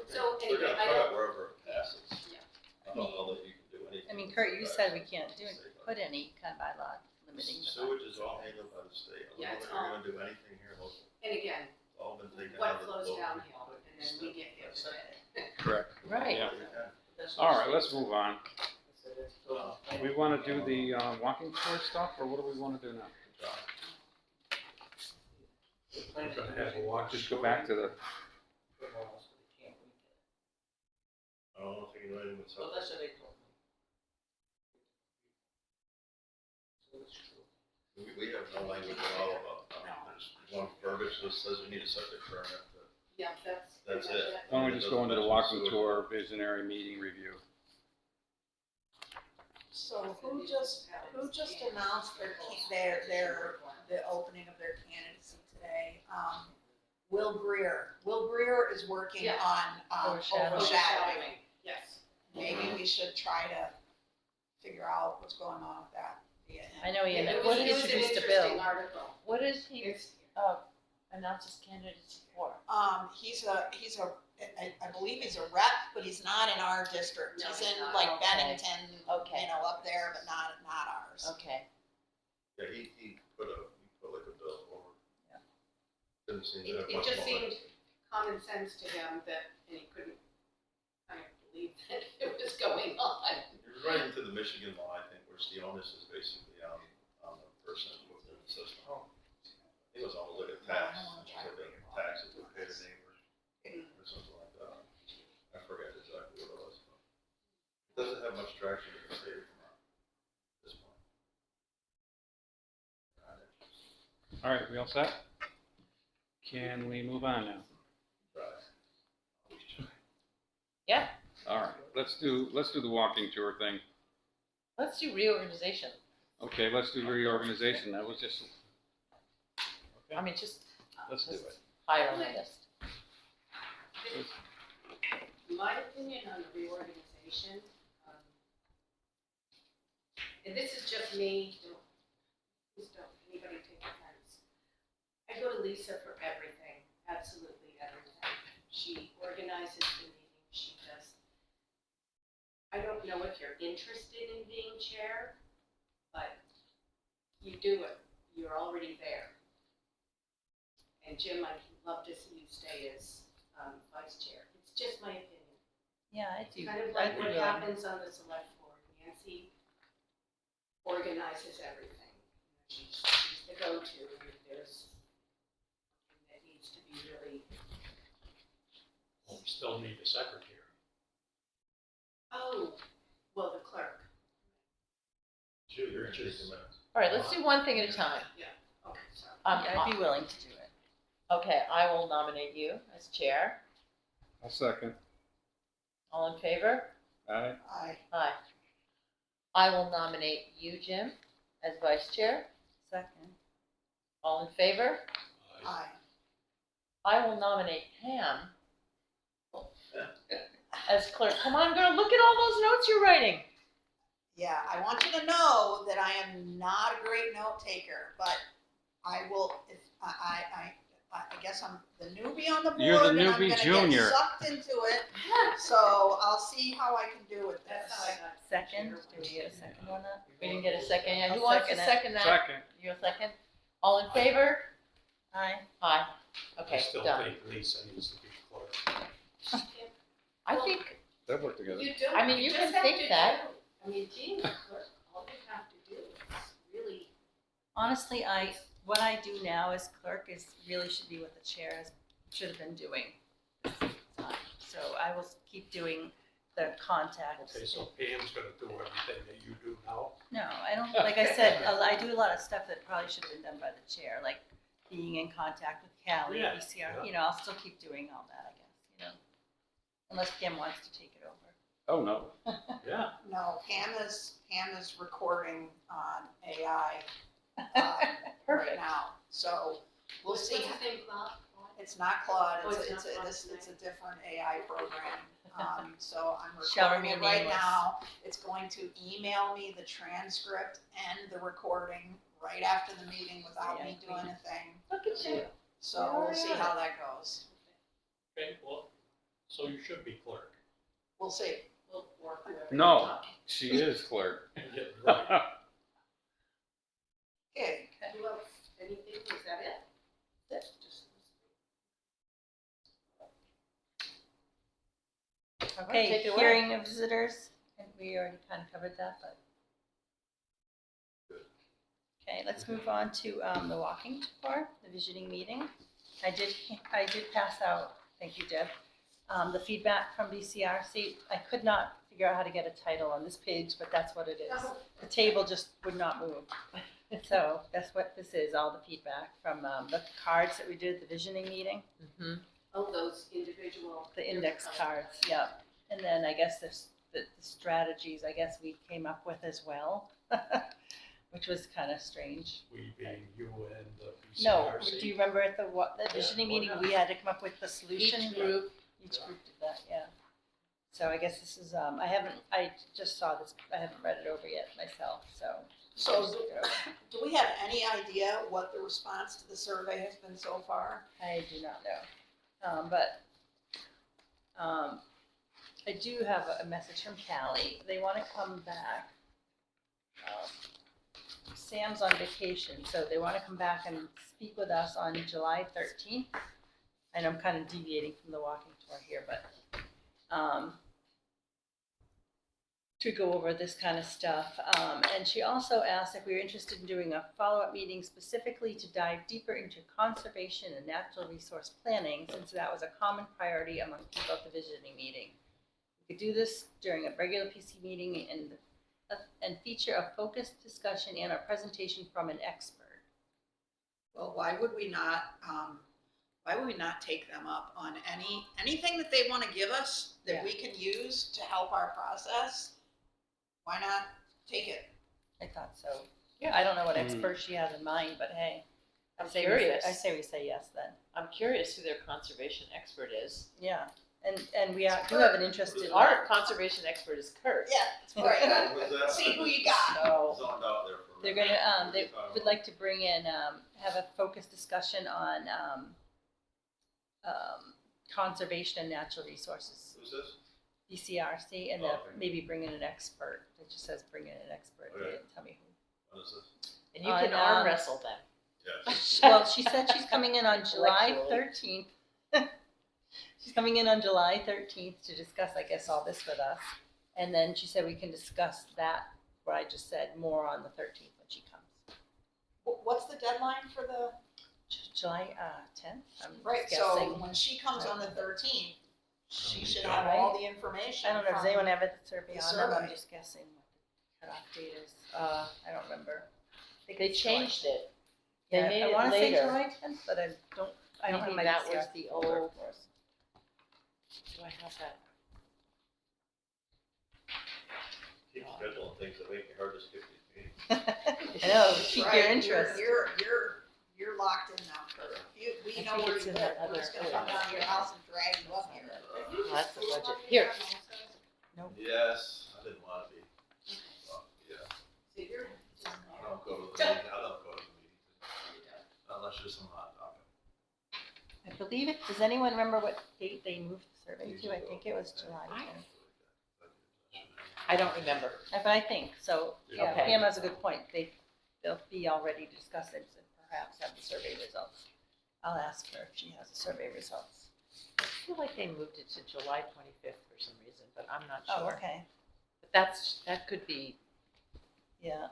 So They're anyway, gonna I put don't, it wherever it passes. Yeah. I don't know that you can do anything. I mean, Kurt, you said we can't put any kind of bylaw permitting. Sewage is all handled by the state. I Yeah, don't it's know if all- you're gonna do anything here local. And again, It's all been taken what out of the flows local. downhill, and then we get hit with it. Correct. Right. Yeah. Yeah. All right, let's move on. We want to do the walking tour stuff, or what do we want to do now? We're gonna have a walk. Just go back to the, I don't know if you can do anything with Well, something. that's what they told me. So it's true. We have no language at all about, there's one verbiage that says we need a septic permit. Yeah, that's. That's pretty it. much why don't we just go into the walking tour, visionary meeting review? So who just announced the opening of their candidacy today? Will Greer. Will Greer is working Yeah. on Overshadowing. overshadowing. Yes. Maybe we should try to figure out what's going on with that via him. I know he It was, what it he was an introduced a interesting bill. article. What is he, It's, announce his candidacy for? I believe he's a rep, but he's not in our district. No, He's he's in not. like Okay. Bennington, Okay. up there, but not ours. Okay. Yeah, he put like a bill forward. Yeah. Didn't seem to it, have it much just momentum. seemed common sense to him that, and he couldn't kind of believe that it was going on. You're right into the Michigan law, I think, which the onus is basically on the person within the system. It was almost like a tax, so the taxes would pay the neighbors or something like that. I forget exactly what it was. It doesn't have much traction in the state at this point. All right, we all set? Can we move on now? Yeah, All right, let's do the walking tour thing. let's do reorganization. Okay, let's do reorganization. That was just, I mean, just let's do it. higher on the list. My opinion on the reorganization, and this is just me, please don't anybody take offense. I go to Lisa for everything, absolutely everything. She organizes the meeting, she does. I don't know if you're interested in being chair, but you do it, you're already there. And Jim, I'd love to see you stay as vice chair. It's just my opinion. Yeah, I do. Kind of I like do. what happens on the select board. Nancy organizes everything. She's the go-to, and if there's something that needs to be really, We still need a secretary. oh, well, the clerk. Shoot, you're interested in that. All right, let's do one thing at a time. Okay, sorry. Yeah, I'd be willing to do it. Okay, I will nominate you as chair. I'll second. All in favor? Aye. Aye. I will nominate you, Jim, as vice chair. Second. All in favor? Aye. I will nominate Pam as clerk. Come on, girl, look at all those notes you're writing. Yeah, I want you to know that I am not a great note taker, but I will, if, I guess I'm the newbie on the board. You're the and I'm newbie gonna junior. get sucked into it, so I'll see how I can do with That's this. how I got. Second, do we get a second on that? We didn't get a second yet. Who I'll wants to second it. second that? Second. You a second? All in favor? Aye. Aye. I Okay, still done. think Lisa needs to be clerk. I think, They'll work together. You don't. I mean, you just can have think to that. do- I mean, being a clerk, all you have to do is really. Honestly, what I do now as clerk is really should be what the chair should have been doing this time. So I will keep doing the contact. Okay, so Pam's gonna do everything that you do now. No, I don't, like I said, I do a lot of stuff that probably should have been done by the chair, like being in contact with Callie, Yeah, ECR, yeah. I'll still keep doing all that, I guess, Unless Kim wants to take it over. Oh, no. Yeah. No, Pam is recording on AI, right perfect. now, so we'll see. What's his name, Claude? It's not Claude, Oh, it's it's not Claude it's a different AI program. So I'm Shall recording it remain right nameless. now. It's going to email me the transcript and the recording right after the meeting without me doing a thing. Look at you. So we'll see how that goes. Okay, well, so you should be clerk. We'll see. We'll work whoever. No, she is clerk. Yeah, right. Okay, Who else? Anything, is that it? That's Just- Take Okay, it away. hearing of visitors, and we already kind of covered that, but. Okay, let's move on to the walking tour, the visioning meeting. I did pass out, thank you, Deb, the feedback from BCRC. I could not figure out how to get a title on this page, but that's what it is. The table just would not move. So that's what this is, all the feedback from the cards that we did at the visioning meeting. Mm-hmm. Oh, those individual. The index cards, yeah. And then I guess the strategies, I guess we came up with as well, which was kind of strange. We being you and the No, PCRC. do you remember at the visioning meeting, we had to come up with the solution? Each group, Each group did that, yeah. So I guess this is, I just saw this, I haven't read it over yet myself, so. so do we have any idea what the response to the survey has been so far? I do not know. But I do have a message from Callie. They want to come back. Sam's on vacation, so they want to come back and speak with us on July 13th. And I'm kind of deviating from the walking tour here, but to go over this kind of stuff. And she also asked if we were interested in doing a follow-up meeting specifically to dive deeper into conservation and natural resource planning, since that was a common priority among people at the visioning meeting. We could do this during a regular PC meeting and feature a focused discussion and a presentation from an expert. Well, why would we not take them up on anything that they want to give us that we can use to help our process? Why not take it? I thought so. Yeah. I don't know what expert she has in mind, but hey. I'm curious. I say we say yes then. I'm curious who their conservation expert is. Yeah, and we do have an interest in. Our conservation expert is Kurt. Yeah, right. What was that? See who you got. So, Zoned out there for a They're minute. gonna, they would like to bring in, have a focused discussion on, conservation and natural resources, Who's this? BCRC, and Oh, then okay. maybe bring in an expert. It just says bring in an expert. They Okay. didn't tell me who. What is this? and you can arm wrestle them. Yes. Well, she said she's coming in on July Intellectually. 13th. She's coming in on July 13th to discuss, I guess, all this with us. And then she said we can discuss that, what I just said, more on the 13th when she comes. What's the deadline for the, July 10th? I'm right, guessing. so when she comes on the 13th, she should have all the information. I don't know, does from- anyone have a survey the on them? I'm survey. just guessing what the cutoff date is. I don't remember. I think They it's July. changed it. They Yeah, made I it wanna say later. July 10th, but I don't have Maybe my that was BCRC the folder, old- of course. Do I have that? Keep scheduling things that make it hard to skip these meetings. I know, keep Right, your interest. You're locked in now, Kurt. We I know think where it's you in live, that we're just other- gonna come down to your house and drag you up here. Oh, that's the budget. Here. Yes, I didn't want to be. Well, yeah, So you're just. I don't go to the meeting, I don't go to the meetings. Unless there's some hot topic. I believe it, does anyone remember what date they moved the survey to? I think it was July 10th. I don't remember. But I think, so, yeah, Okay. Pam has a good point. They'll be all ready to discuss it and perhaps have the survey results. I'll ask her if she has the survey results. I feel like they moved it to July 25th for some reason, but I'm not Oh, sure. okay, But that could be, yeah.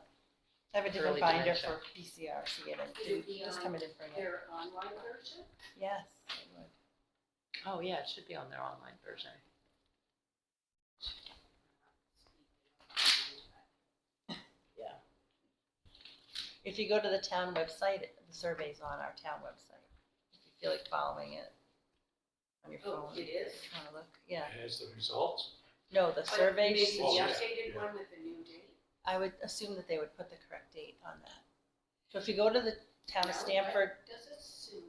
I have a different Early binder dementia. for BCRC and Would it be this on time I didn't bring it. Their online version? Yes, I would. oh yeah, it should be on their online version. Yeah. If you go to the town website, the survey's on our town website. If you feel like following it on your Oh, phone. it is? Wanna look? Yeah, Has the results. no, the survey, Maybe the Oh, yeah, updated yeah. one with the new date? I would assume that they would put the correct date on that. So if you go to the town of No, Stamford, but Does it soon?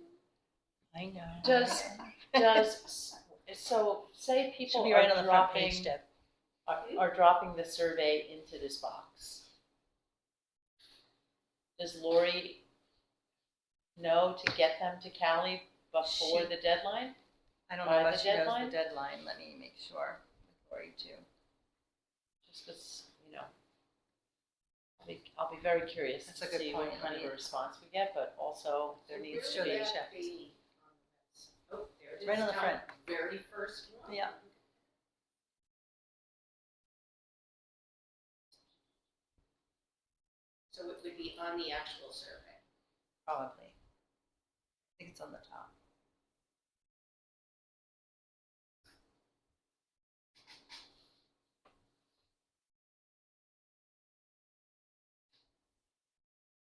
I know. Does, so say Should people be right are on the front page, dropping, Deb. are dropping the survey into this box. Does Lori know to get them to Callie before She- the deadline? I don't By know the if she knows deadline? the deadline, let me make sure with Lori too. Just because, you know, I'll be very curious That's to a good see what point, kind of right? a response we get, but also there needs to Sure be. they check. Oh, there it is. Right on the now, front. Very first one. Yeah. So it would be on the actual survey. Probably. I think it's on the top.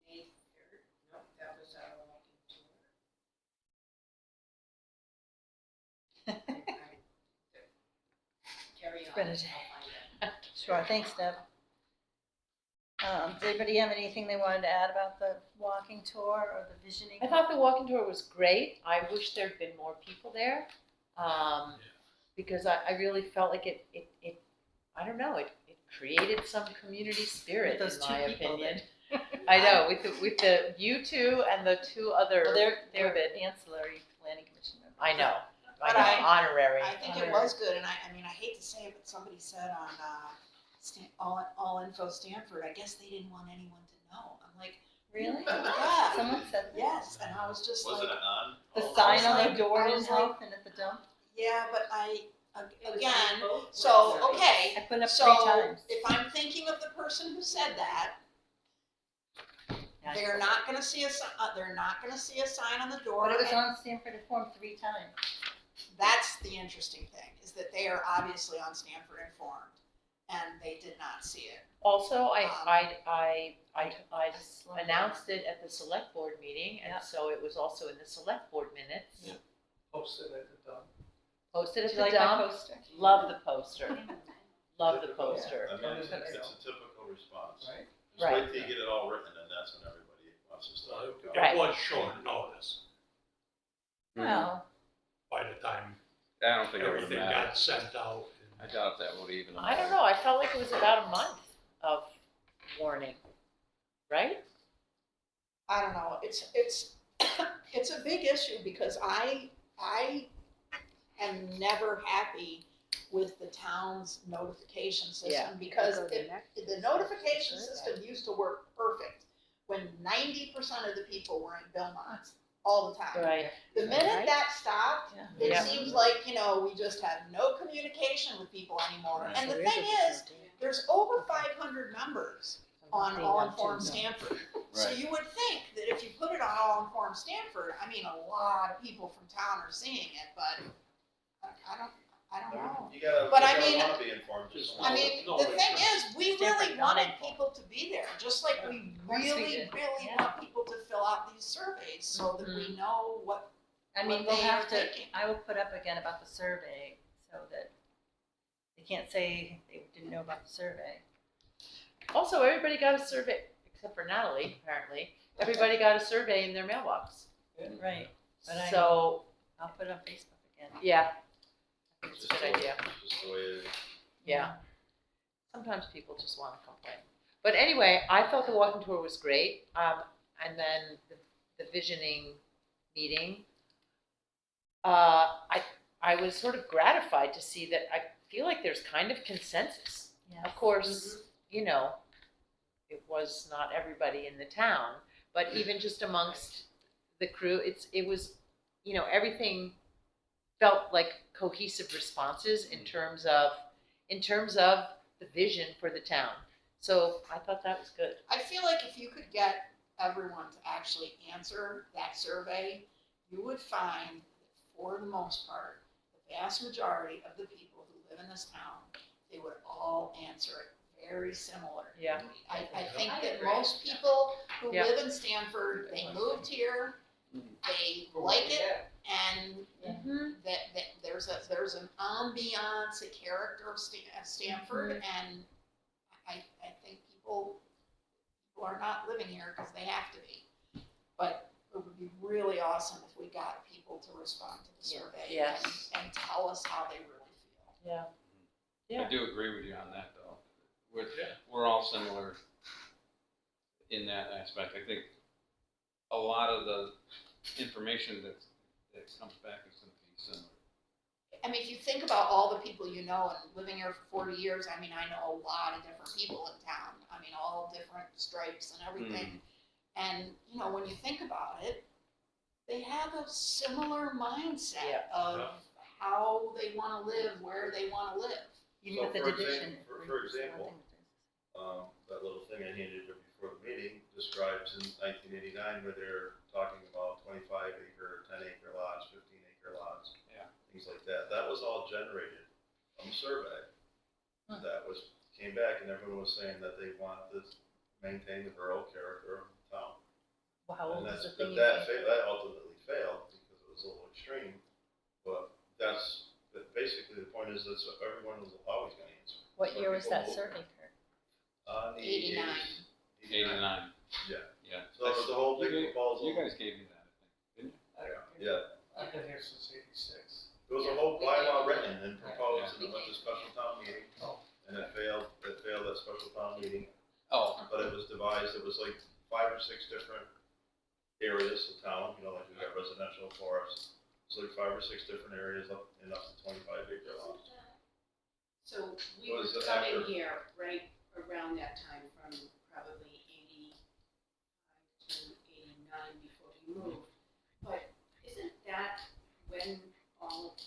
May 3rd. Nope, that was our walking tour. Carry on. Been a day. I'll find it. Sure, thanks, Deb. Does anybody have anything they wanted to add about the walking tour or the visioning? I thought the walking tour was great. I wish there'd been more people there. Because I really felt like it I don't know, it created some community spirit, With those in my two people opinion. I know, with the you two and the two other. Well, they're Turbid. ancillary planning commission members. I know, But honorary. I think it was good, and I mean, I hate to say it, but somebody said on, All Info Stanford, I guess they didn't want anyone to know. I'm like, Really? yeah, Someone said that? yes, and I was just Was like, it on? The Oh, sign was on like- the door I didn't was like- help and at the dump? yeah, but It was again, on both so, websites. okay, I put up 3 so times. if I'm thinking of the person who said that, Yeah, they're not gonna see a sign on the door. But it was and on Stanford Informed 3 times. That's the interesting thing, is that they are obviously on Stanford Informed, and they did not see it. Also, I Slow announced it at the select board meeting, and Yeah. so it was also in the select board minutes. Yeah. Posted at the dump. Posted at Did you the like my dump. poster? Love the poster. Love the Typical. poster. I mean, it's a typical response. Right. Just Right. wait till you get it all written, and that's when everybody wants to start. It Right. was short notice Well, by the time I don't think it would everything matter. got sent out. I doubt that would even. I don't know, I felt like it was about a month of warning, right? I don't know, it's it's a big issue, because I am never happy with the town's notification Yeah. system, because the notification system used to work perfect when 90% of the people were in Belmont all the time. Right. The minute Right. that stopped, yeah. it Yeah. seems like, we just have no communication with people anymore. Right. And the thing is, there's over 500 members on All Informed Stanford. So Right. you would think that if you put it on All Informed Stanford, I mean, a lot of people from town are seeing it, but I don't know. You gotta, But you I gotta mean- wanna be informed, just. I mean, No, the it's thing not. is, we Stanford really not wanted informed. people to be there, just like we course we really, did. really Yeah. want people to fill out these surveys so that we know what, I mean, what we'll they have are to, thinking. I will put up again about the survey so that they can't say they didn't know about the survey. Also, everybody got a survey, except for Natalie, apparently. Everybody got a survey in their mailbox. Right, but So, I'll put it on Facebook again. yeah, I think it's a Just good the- idea. Just the way it is. Yeah. Sometimes people just want to complain. But anyway, I thought the walking tour was great. And then the visioning meeting. I was sort of gratified to see that I feel like there's kind of consensus. Yeah. Of course, it was not everybody in the town, but even just amongst the crew, it was, everything felt like cohesive responses in terms of the vision for the town. So I thought that was good. I feel like if you could get everyone to actually answer that survey, you would find that for the most part, the vast majority of the people who live in this town, they would all answer it very similar. Yeah. I think I that agree. most people who Yeah. live in Stanford, they moved here, they like it, and that there's an ambiance, a character of Stanford, and I think people are not living here because they have to be. But it would be really awesome if we got people to respond to the survey Yes. and tell us how they really feel. Yeah. I do agree with you on that, though. We're all similar in that aspect. I think a lot of the information that comes back is going to be similar. I mean, if you think about all the people you know and living here for 40 years, I mean, I know a lot of different people in town. I mean, all different stripes and everything. And, you know, when you think about it, they have a similar mindset of how they want to live, where they want to live. Even with the for division. for example, that little thing I handed you before the meeting describes in 1989 where they're talking about 25 acre, 10 acre lots, 15 acre lots. Things like that. That was all generated from a survey. That came back, and everyone was saying that they want to maintain the rural character of the town. Wow, And what was that's, the thing? that ultimately failed because it was a little extreme. But basically the point is that everyone was always going to answer. What year was that People- survey, Kurt? The 89. 89. Yeah. Yeah. So the whole big proposal. You guys gave me that, I think, didn't you? Yeah. I've been here since '86. There was a whole bylaw written and proposed, and it went to special town meeting, and it failed at special town meeting, Oh. but it was devised, it was like 5 or 6 different areas of town, you know, like we got residential forests. It's like 5 or 6 different areas up to 25 acre lots. So we were Was it coming after? here right around that time from probably 85 to 89 before we moved. But isn't that when all of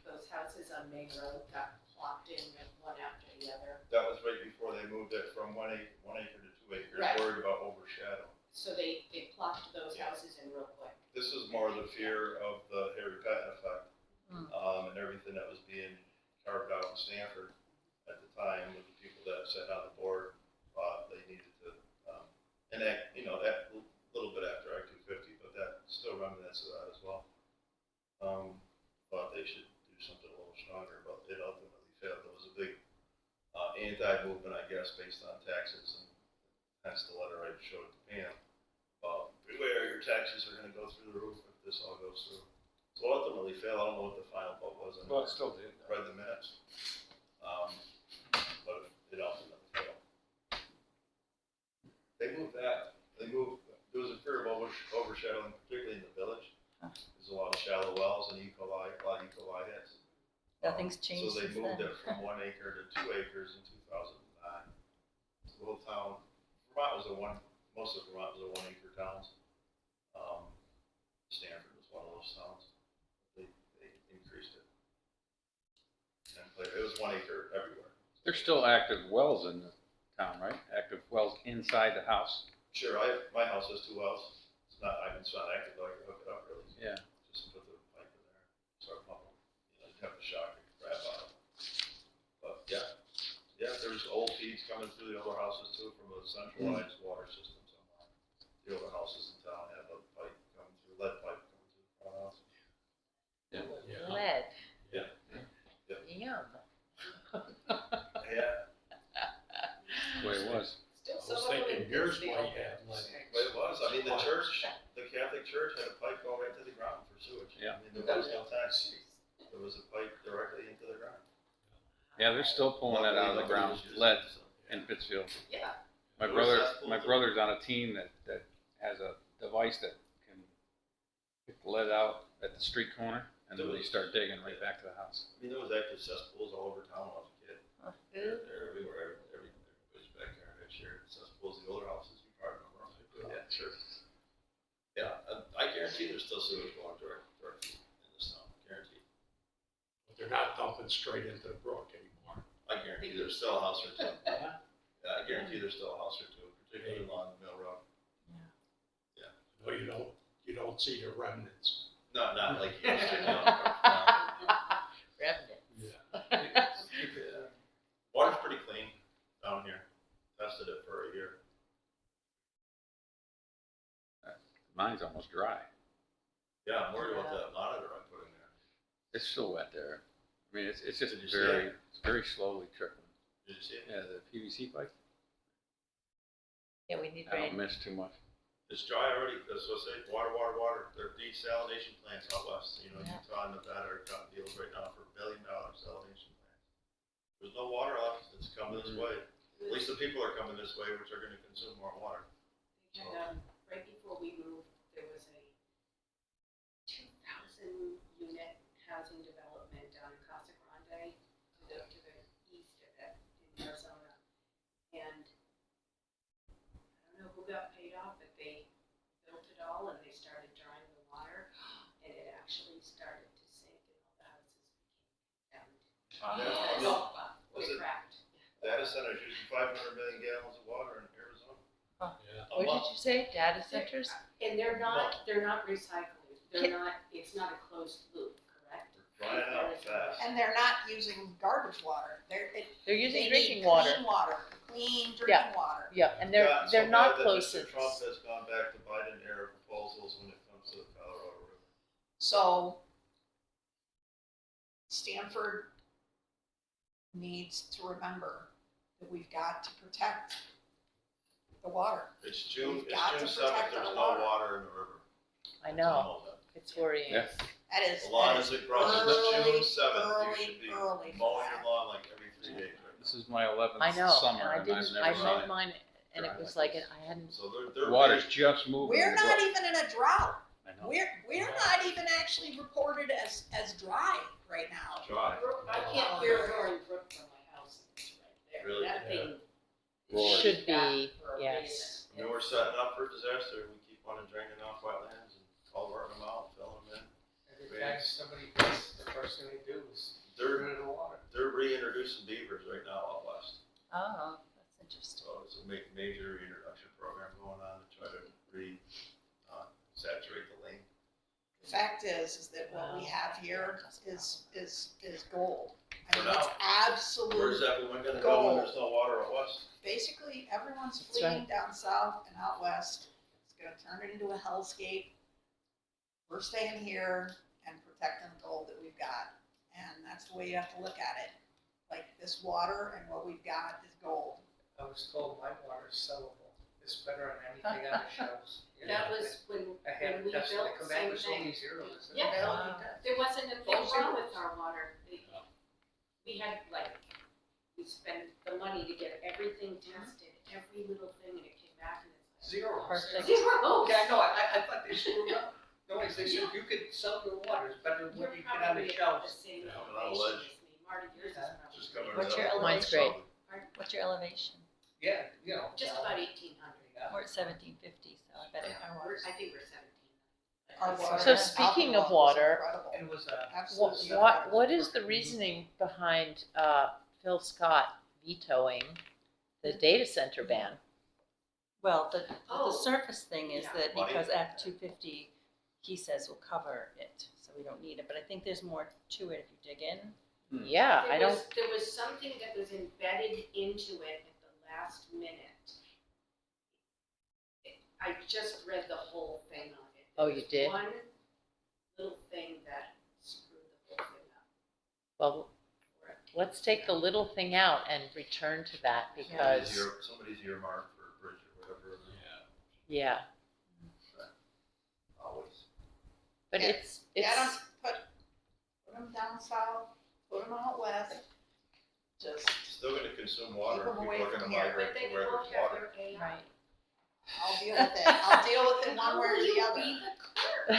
those houses on Main Road got plopped in one after the other? That was right before they moved it from 1 acre to 2 acres, Right. worried about overshadow. So they plopped those houses in real quick. This is more the fear of the Harry Patton effect, and everything that was being carved out in Stamford at the time, with the people that sat on the board, thought they needed to enact, you know, that little bit after Act 250, but that still remnants of that as well. Thought they should do something a little stronger, but it ultimately failed. There was a big anti-movement, I guess, based on taxes, and hence the letter I showed to Pam. Beware, your taxes are going to go through the roof if this all goes through. So ultimately failed. I don't know what the final vote was. I Well, it still did. read the minutes. But it ultimately failed. There was a fear of overshadowing, particularly in the village. There's a lot of shallow wells and a lot of E. coli hits. Nothing's changed So they since moved then. it from 1 acre to 2 acres in 2009. The whole town, most of Vermont was a 1 acre towns. Stamford was one of those towns. They increased it. And it was 1 acre everywhere. There's still active wells in the town, right? Active wells inside the house. Sure, my house has 2 wells. It's not active, though I can hook it up really. Yeah. Just put the pipe in there, start pumping. You know, you have to shock it, grab out. But yeah, there's old feeds coming through the older houses too from a centralized water system somewhere. The older houses in town have a pipe coming through, lead pipe coming through the front house. Yeah. Lead. Yeah. Yum. Yeah, The way it was. Still I was some of them thinking in yours Pittsfield. might have like. but it was. I mean, the Catholic Church had a pipe going right to the ground for sewage. Yeah. I mean, there was no tax. There was a pipe directly into the ground. Yeah, they're still pulling that out of the ground, lead in Pittsfield. Yeah. My There was brother, cesspools my in- brother's on a team that has a device that can pick the lead out at the street corner, and then they start digging right back to the house. I mean, there was active cesspools all over town when I was a kid. They're everywhere, everybody's backyard, I shared cesspools, the older houses, you probably remember them. Yeah, sure. Yeah, I guarantee there's still sewage going direct in this town, guaranteed. But they're not dumping straight into the brook anymore. I guarantee there's still a house or two. Yeah, I guarantee there's still a house or two, particularly along the Mill Road. No, you don't see the remnants. Not like you used to, no. Remnants. Yeah. Water's pretty clean down here. Tested it for a year. Mine's almost dry. Yeah, I'm worried about that monitor I put in there. It's still wet there. I mean, it's just Did you see it? it's very slowly trickling. Did you see it? Yeah, the PVC pipe. Yeah, we need I don't rain. miss too much. It's dry already. That's what I say. Water. There are desalination plants out west. You know, Yeah. Utah and Nevada are cutting deals right now for $1 billion desalination plants. There's no water left. It's coming this way. At least the people are coming this way, which are going to consume more water. And, right before we moved, there was a 2,000 unit housing development on they built it all and they started drawing the water, and it actually started to sink and all the houses became Yeah, was it cracked. data centers using 500 million gallons of water in Arizona? Yeah. A What month. did you say, data centers? And they're not recycling, it's not a closed loop, correct? Drying out fast. And they're not using garbage water. They're using They drinking need water. clean water, clean Yeah. drinking water. Yeah, and Gotten they're so not bad that close Mr. to. Trump has gone back to Biden era proposals when it comes to the Colorado River. So Stamford needs to remember that we've got to protect the water. It's June We've got to 7th, protect there's our no water. water in the river. I It's know, almost done. it's worrying. Yeah. That is, The lawn that is is across early, June 7th, you early, should be early for mowing that. your lawn like every 3 days right This is my 11th I know, summer and and I've I never mowed seen mine, and it dry was like like, this. I hadn't, now. So it. they're Water's big. just moving. We're to not go. even in a drought. I know. We're not even actually reported as dry right now. Dry. I can't hear Roaring Brook from my house, it's right there. Really? That thing Roaring. should that be, for a yes. And we're setting up for disaster, we keep on draining off wetlands and culverting them out, filling them in. Every time somebody does, the first thing they do is They're, turn it in the water. they're reintroducing beavers right now out west. Oh, that's interesting. So it's a major reintroduction program going on to try to saturate the lane. The fact is that what we have here is gold. I mean, For it's now. absolute. Where's everyone gonna go when there's no water out west? Basically, everyone's That's fleeing down south and out west. It's gonna turn it into a hellscape. We're staying here and protecting the gold that we've got. And that's the way you have to look at it. Like, this water and what we've got is gold. I was told my water is sellable. It's better than anything on the shelves. You That know, was when I had we a test, built, they come back same with so thing. many zeros. I said, Yeah. "Hell, you got?" There wasn't a thing Those wrong zeros. with our water. We had we spent the money to get everything tested, every little thing, and it came back and it's Zero. Perfect. zero. Yeah, I know, I thought they screwed up. No, they said you could sell your water, it's better than You're what you get on the probably at the shelves. same Yeah, elevation ledge. as me. Marty, yours is probably. Just coming What's right your up. Mine's great. What's your elevation? Yeah, you know. Just about 1,800. We're at 1750, so I bet our water's. I think we're 17. Our water So and speaking of alcohol is water, incredible. And it was Absolutely what is the reasoning behind, Phil Scott vetoing the data center ban? Well, the Oh. surface thing is Yeah. that Money. because Act 250, he says will cover it, so we don't need it. But I think there's more to it if you dig in. Yeah, I don't, There was something that was embedded into it at the last minute. I just read the whole thing on it. Oh, you did? One little thing that screwed the whole thing up well, for it. let's take the little thing out and return to that because, Somebody's earmarked for a bridge or whatever. yeah, Always. but Yeah. it's, Get them, put them down south, put them out west. Just, Still gonna consume water, Keep 'em people away are gonna from here. migrate But to then you where won't there's have water. your AI. Right. I'll deal with it. I'll deal with it one way or the other. Be the clerk.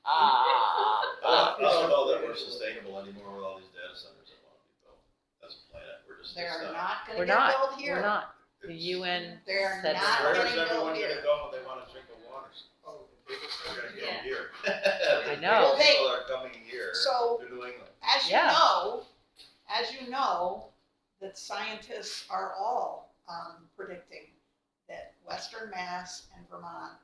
I don't know that we're sustainable anymore with all these data centers that wanna be built. As a planet, we're just, it's They're not. not we're gonna get not, built here. we're not. The It's- UN They're said not Where is getting built everyone here. gonna go when they wanna drink the water? Oh, the biggest They're gonna Yeah. come here. I know. Well, they- People are coming here So- to New England. As you Yeah. know, that scientists are all predicting that Western Mass and Vermont,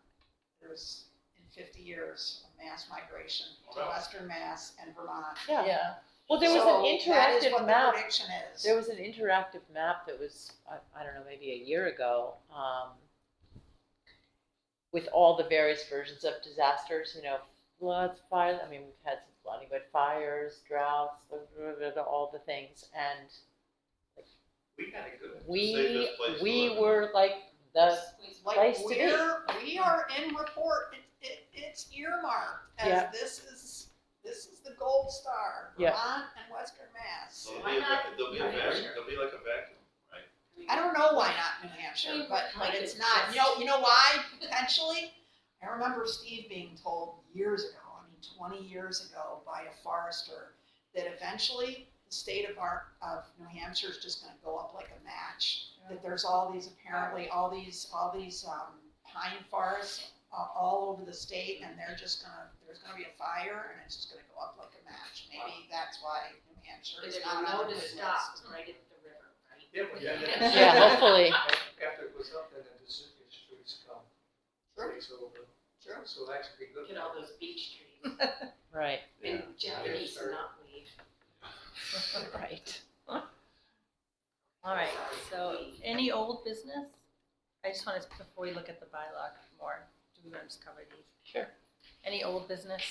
there's in 50 years a mass migration to Wow. Western Mass and Vermont. Yeah. Well, there was So an that is interactive what the map. prediction is. There was an interactive map that was, I don't know, maybe a year ago, with all the various versions of disasters, floods, fires, I mean, we've had some flooding, but fires, droughts, all the things, and We got it good. we safest place to live. were like the Like place to be. we are in report. It's earmarked as Yeah. this is the gold star. Yeah. Vermont and Western Mass. So Why not there'll be a New vacuum, Hampshire? there'll be like a vacuum, right? I don't know why not New Hampshire, but it's not. You know why potentially? I remember Steve being told years ago, 20 years ago, by a forester that eventually the state of New Hampshire is just going to go up like a match. That there's there's all these, apparently, all these pine forests all over the state, and there's gonna be a fire, and it's just gonna go up like a match. Maybe that's why New Hampshire is There's not on no the to good stop list. right at the river, right? Yeah, but Yeah, hopefully. After it goes up, then the deciduous trees come. Takes over. True. So it'll actually be good. Look at all those beech trees Right, and Japanese knotweed. right. All right, so any old business? I just wanted, before we look at the bylaw more, do we want to just cover these? Sure. Any old business?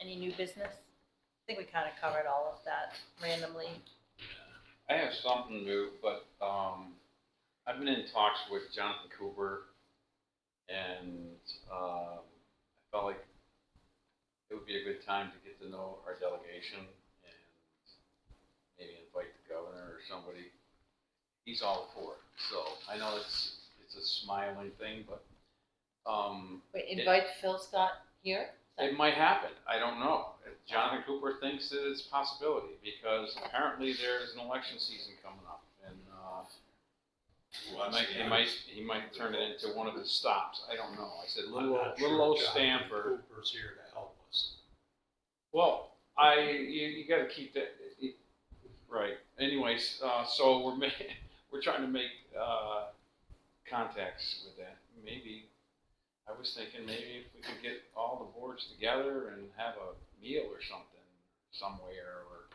Any new business? I think we kind of covered all of that randomly. I have something new, but I've been in talks with Jonathan Cooper, and I felt like it would be a good time to get to know our delegation and maybe invite the governor or somebody. He's all for it, so I know it's a smiling thing, but Wait, invite Phil Scott here? it might happen. I don't know. Jonathan Cooper thinks that it's a possibility because apparently there's an election season coming up, and he might turn it into one of his stops. I don't know. I said I'm little not sure old Jonathan Stamford. Cooper's here to help us. Well, you got to keep that right. Anyways, so we're trying to make contacts with that. Maybe I was thinking maybe if we could get all the boards together and have a meal or something somewhere, or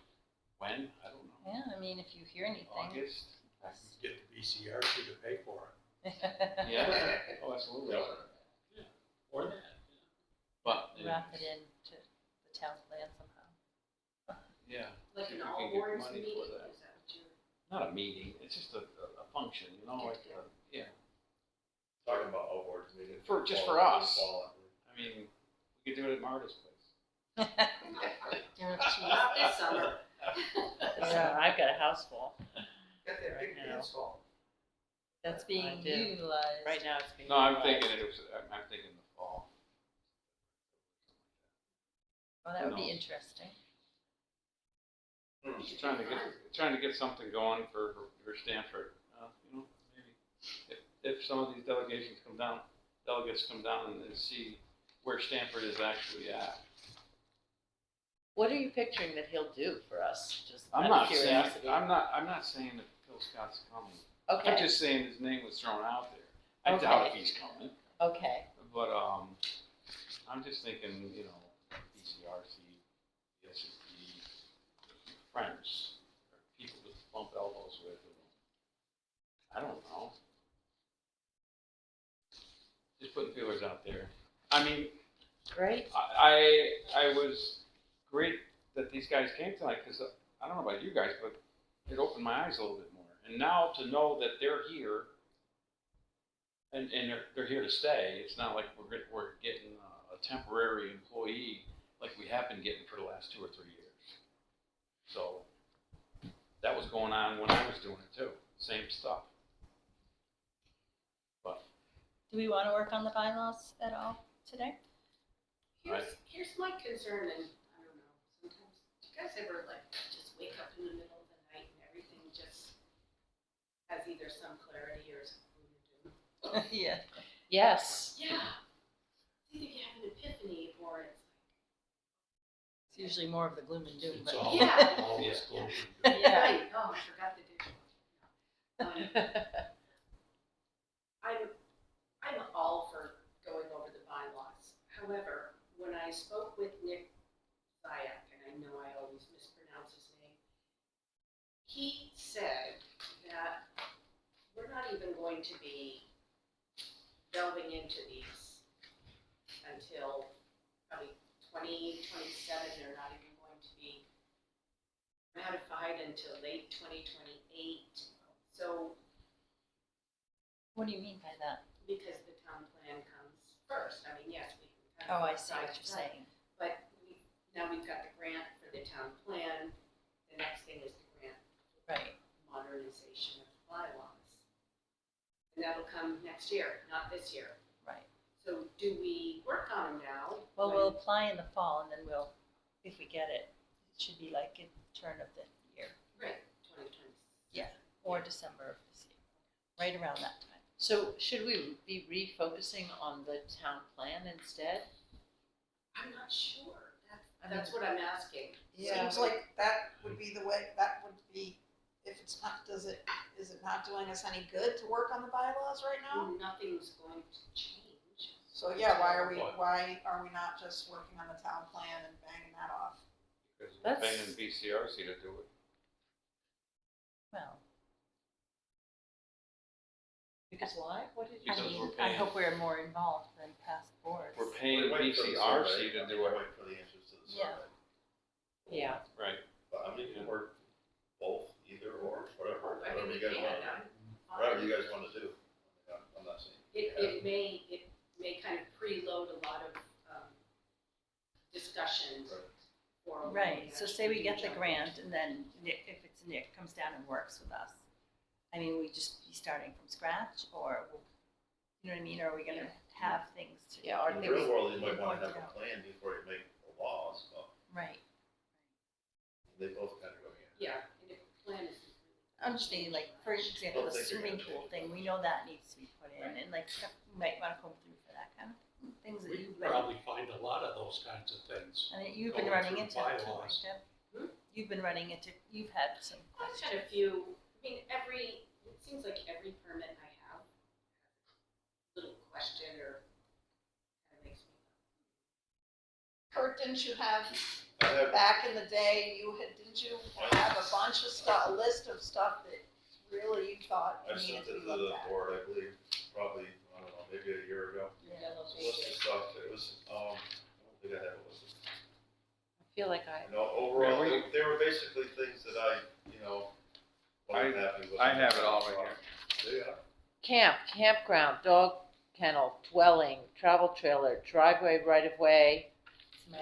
when, I don't know. Yeah, I mean, if you hear anything. August. Get the BCRC to pay for it. Yeah. Oh, absolutely. Yeah. Or that. But Wrap it into the town plan somehow. yeah, Like if an we all can get boards money meeting, for is that. that what you're? Not a meeting. It's just a function, you know, like yeah. Talking about all boards meetings. Just for Fall, us. fall. I mean, we could do it at Marta's place. Not this summer. Yeah, I've got a house full. Got that big I know. dance hall. That's I being do. utilized. Right now it's being. No, I'm utilized. thinking I'm thinking the fall. Well, that would be Who knows? interesting. Trying to get something going for Stamford. You know, maybe if some of these delegates come down and see where Stamford is actually at. What are you picturing that he'll do for us? Just I'm out of not saying curiosity. I'm not saying that Phil Scott's coming. Okay. I'm just saying his name was thrown out there. I doubt if he's coming, Okay. but I'm just thinking, you know, BCRC, SCP, friends, or people to bump elbows with. I don't know. Just putting feelers out there. I mean, Great. I was great that these guys came tonight because I don't know about you guys, but it opened my eyes a little bit more. And now to know that they're here and they're here to stay. It's not like we're getting a temporary employee like we have been getting for the last 2 or 3 years. So that was going on when I was doing it too. Same stuff. But Do we want to work on the bylaws at all today? Here's my concern, and I don't know, sometimes, do you guys ever like just wake up in the middle of the night and everything just has either some clarity or some gloom and doom? Yeah. Yes. Yeah. It's either you have an epiphany or it's It's usually more of the gloom and doom, It's but. all, Yeah. all this Yeah. gloom. like, right, oh, I forgot the dish. I'm all for going over the bylaws. However, when I spoke with Nick Zayak, and I know I always mispronounce his name, he said that we're not even going to be delving into these until probably 2027. They're not even going to be ratified until late 2028. So, What do you mean by that? because the town plan comes first, I mean, yes, we can kind Oh, of. I see what you're saying. But now we've got the grant for the town plan, the next thing is the grant for Right. modernization of bylaws. And that'll come next year, not this year. Right. So do we work on them now? Well, when- we'll apply in the fall and then we'll, if we get it, it should be like in turn of the year. Right, 2020. Yeah. Or or December of this year, right around that time. So should we be refocusing on the town plan instead? I'm not sure. That's what I'm asking. Seems like that would be the way, that would be, if it's not, is it not doing us any good to work on the bylaws right now? Nothing's going to change. So yeah, why are we not just working on the town plan and banging that off? Because we're That's- paying BCRC to do it. Well, Because why? What did you? I Because mean, we're I paying- hope we're more involved than past boards. We're paying We're waiting for the BCRC survey. to I mean, do we're it. waiting for the answers to the Yeah. survey. Yeah. Right. But I mean, you can work both, either or, whatever, I whatever mean, you guys want, whatever you guys want to do. I'm not saying. It may kind of preload a lot of discussion for. when Right, we so actually say we do get the jump. grant and then Nick, if it's Nick, comes down and works with us. I mean, we just be starting from scratch or, you know what I mean, or are we gonna have things to? Yeah, or In the things- real world, you might want to Point have it a out. plan before you make the laws, but Right, they both kind of go hand. in hand. Yeah, and if the plan is. I'm just thinking like, for example, the Don't think they're swimming gonna pool change thing, much. we know that needs to be put in and like stuff we might wanna come through for that kind of things that We you've could been, probably find a lot of those kinds of things. and you've been going running through into it too, bylaws. right, Deb? Hmm? You've been running into, you've had some I've questions. had a few, I mean, it seems like every permit I have, little question or kind of makes me. Kurt, didn't you have, I have, back in the day, didn't you have a bunch of stuff, a list of stuff that really you thought I needed sent to it be to the looked at? board, I believe, probably, I don't know, maybe a year ago. It's a list of stuff, it was, I don't think I have a list. I feel like I. You know, overall, Really? they were basically things that I, wasn't happy with. I have it all right here. Yeah. Camp, campground, dog kennel, dwelling, travel trailer, driveway right of way,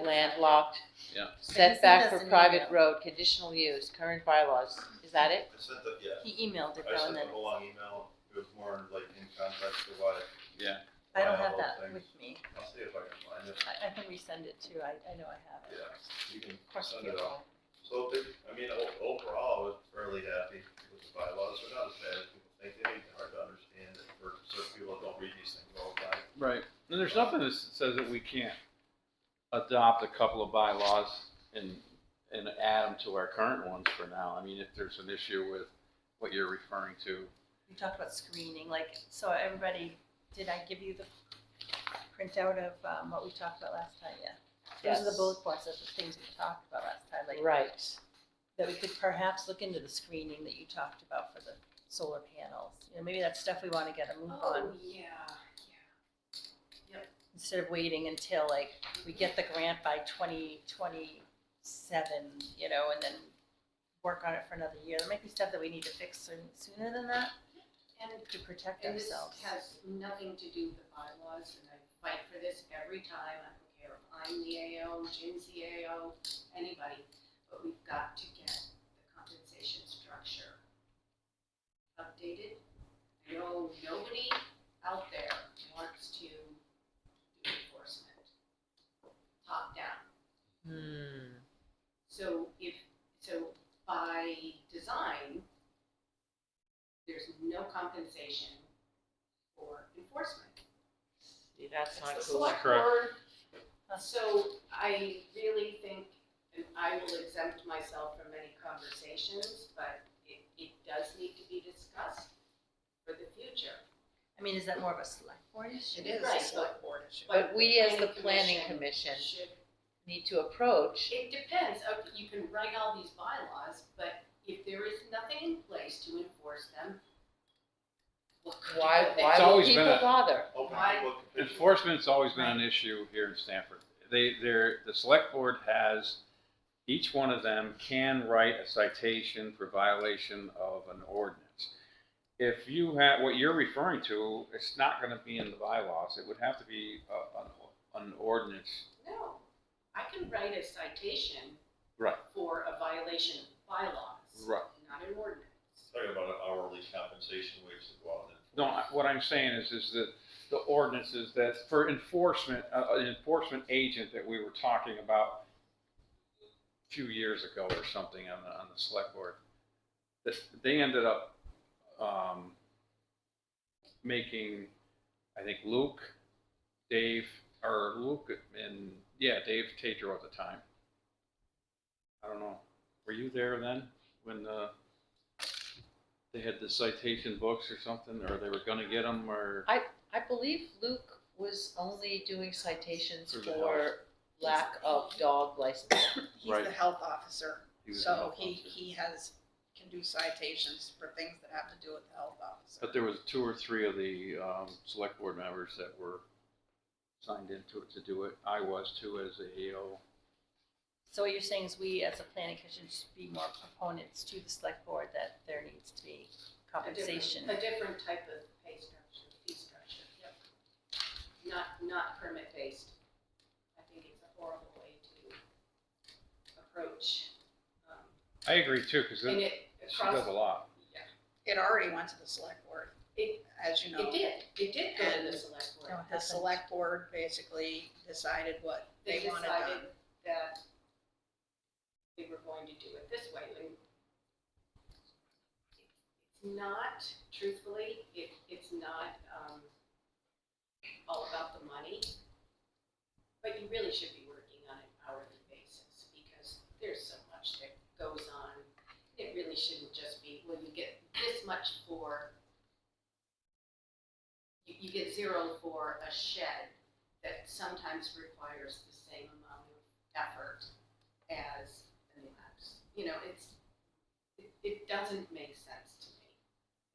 landlocked. Yeah. Setback us for an private email. road, conditional use, current bylaws. Is that it? I sent it, yeah. He emailed it I though, sent and a then, whole long email, it was more like in context to why, Yeah. I don't all have those that things. with me. I'll see if I can find it. I can resend it too, I know I have it. Yeah, you can Of course, send you it can. out. So, I mean, overall, I was fairly happy with the bylaws, they're not as bad as people think, they may be hard to understand, and for certain people that don't read these things all the time. Right. And there's nothing that says that we can't adopt a couple of bylaws and add them to our current ones for now. I mean, if there's an issue with what you're referring to. We talked about screening, like, so everybody, did I give you the printout of what we talked about last time? Yeah. Those are the Yes. bullet points of the things we talked about last time, like, Right. that we could perhaps look into the screening that you talked about for the solar panels. You know, maybe that's stuff we want to get a move on. Oh, yeah. Instead of waiting until like we get the grant by 2027, you know, and then work on it for another year. There might be stuff that we need to fix sooner than that And to protect And this ourselves. has nothing to do with the bylaws, and I fight for this every time, I don't care if I'm the AO, Jim's the AO, anybody, but we've got to get the compensation structure updated. I know nobody out there wants to do enforcement, top down. So by design, there's no compensation for enforcement. See, that's not It's the cool. select Correct. board. So I really think, and I will exempt myself from any conversations, but it does need to be discussed for the future. I mean, is that more of a select board issue? It is Right, a select board issue. But we as the planning commission should, need to approach. it depends, you can write all these bylaws, but if there is nothing in place to enforce them, what good Why are they? It's would always people been a- bother? Open Why- public petition. Enforcement's always been an issue here in Stamford. The select board has, each one of them can write a citation for violation of an ordinance. If you have, what you're referring to, it's not gonna be in the bylaws. It would have to be an ordinance. No, I can write a citation Right. for a violation of bylaws, Right. not an ordinance. Talking about an hourly compensation wage to go out and. No, what I'm saying is that the ordinances that for enforcement, an enforcement agent that we were talking about a few years ago or something on the select board, that they ended up making, I think Luke, Dave, or Luke and, yeah, Dave Tatro at the time. I don't know, were you there then, when, they had the citation books or something, or they were gonna get them, or? I believe Luke was only doing citations For the for lack of dog license. He's Right. the health officer, He was the so health he, officer. he can do citations for things that have to do with the health officer. But there was 2 or 3 of the select board members that were signed into it to do it. I was too, as a AO. So what you're saying is we, as a planning commission, should be more proponents to the select board that there needs to be compensation. A different type of pay structure, fee structure. Yep. Not permit based. I think it's a horrible way to approach. I agree too, because And she it across. does a lot. It already went to the select board, It, as you know. it did go to the select board. Oh, The select board basically decided what They they wanted done. decided that we were going to do it this way. And it's not, truthfully, it's not all about the money, but you really should be working on an hourly basis because there's so much that goes on. It really shouldn't just be, well, you get this much for, you get 0 for a shed that sometimes requires the same amount of effort as a new house. You know, it doesn't make sense to me.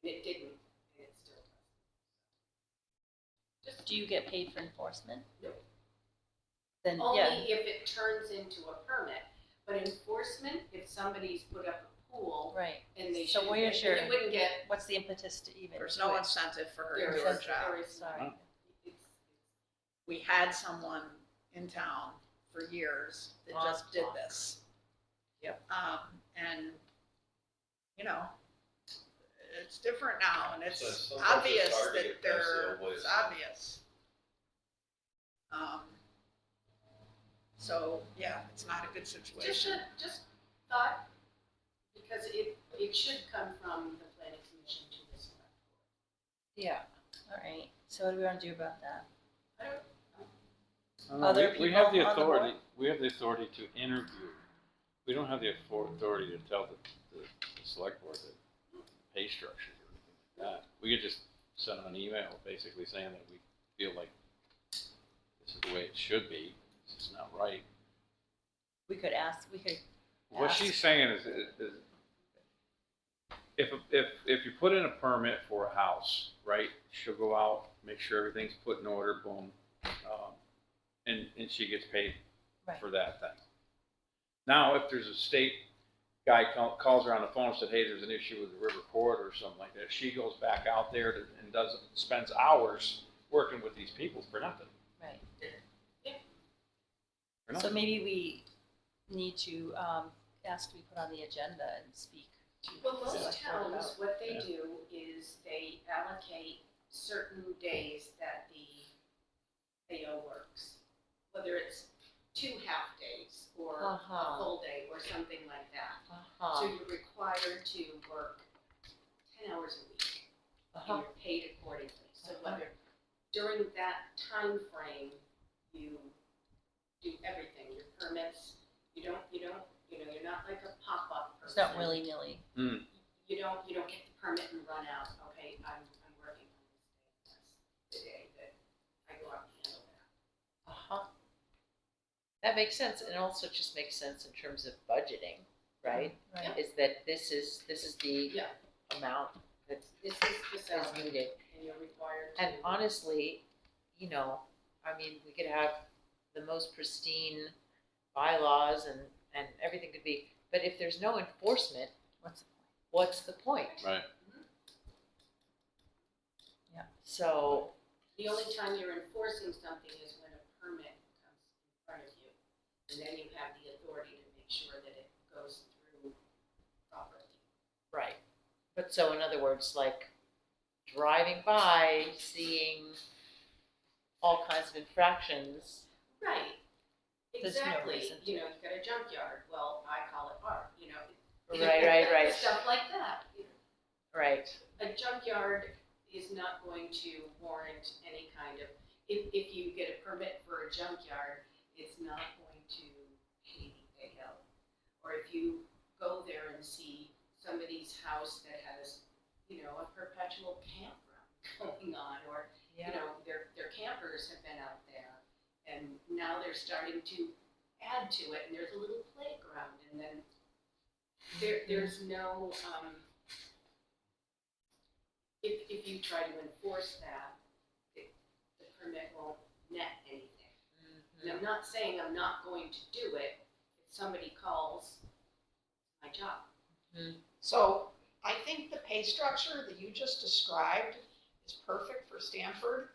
And it didn't, and it still doesn't. Do you get paid for enforcement? No. Then, Only yeah, if it turns into a permit. But enforcement, if somebody's put up a pool right. and they So should, where's your- you wouldn't get. What's the impetus to even There's do no it? incentive for her There to is, do her job. there is, Sorry. it's, We had someone in town for years that just did this. Yep. And, you know, it's different now, and it's So sometimes it's obvious hard to that get past the old it's ways. obvious. So, yeah, it's not a good situation. just thought, because it should come from the planning commission to the select board. Yeah. All right, so what do we want to do about that? I don't, I don't know, Other we have the people on the board? authority, we have the authority to interview. We don't have the authority to tell the select board the pay structure or anything like that. We could just send them an email basically saying that we feel like this is the way it should be, this is not right. We could ask, we could What ask. she's saying is if you put in a permit for a house, right, she'll go out, make sure everything's put in order, boom, and she gets paid Right. for that thing. Now, if there's a state guy calls her on the phone and said, hey, there's an issue with the river corridor or something like that, she goes back out there and spends hours working with these people for nothing. Right. For So nothing. maybe we need to ask to be put on the agenda and speak to well, the most select board towns, about. what they Yeah. do is they allocate certain days that the AO works. Whether it's 2 half days or a full day or something like that. So you're required to work 10 hours a week and you're paid accordingly. So whether during that time frame you do everything, your permits, you're not like a pop-up person. It's not willy-nilly. You don't get the permit and run out, okay, I'm working on this day, that's the day that I go out and handle that. That makes sense, and also just makes sense in terms of budgeting, right? Right. Is that this is the Yeah. amount that's This is the salary needed. and you're required to. And honestly, you know, I mean, we could have the most pristine bylaws and everything could be, but if there's no enforcement, what's the point? Right. Yeah. So, The only time you're enforcing something is when a permit comes in front of you. And then you have the authority to make sure that it goes through properly. right. But so in other words, like driving by, seeing all kinds of infractions. Right. There's no Exactly. reason to. You know, you've got a junkyard, well, I call it art, you know. Right. Stuff like that. Right. A junkyard is not going to warrant any kind of, if you get a permit for a junkyard, it's not going to pay the AO. Or if you go there and see somebody's house that has, you know, a perpetual campground going on, or, you know, their campers have been out there, and now they're starting to add to it, and there's a little playground, and then there's no, if you try to enforce that, the permit won't net anything. And I'm not saying I'm not going to do it. If somebody calls, my job. So I think the pay structure that you just described is perfect for Stamford,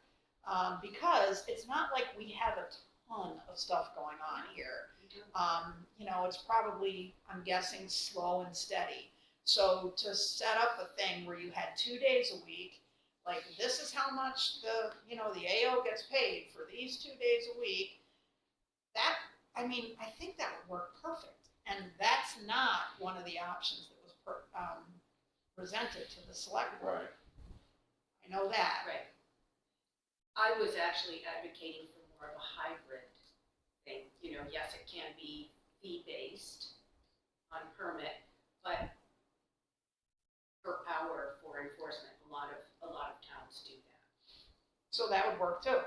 because it's not like we have a ton of stuff going on here. You know, it's probably, I'm guessing, slow and steady. So to set up a thing where you had 2 days a week, like this is how much the, you know, the AO gets paid for these 2 days a week, that, I mean, I think that would work perfect. And that's not one of the options that was presented to the select board. Right. I know that. Right. I was actually advocating for more of a hybrid thing. You know, yes, it can be fee-based on permit, but per hour for enforcement, a lot of towns do that. So that would work too.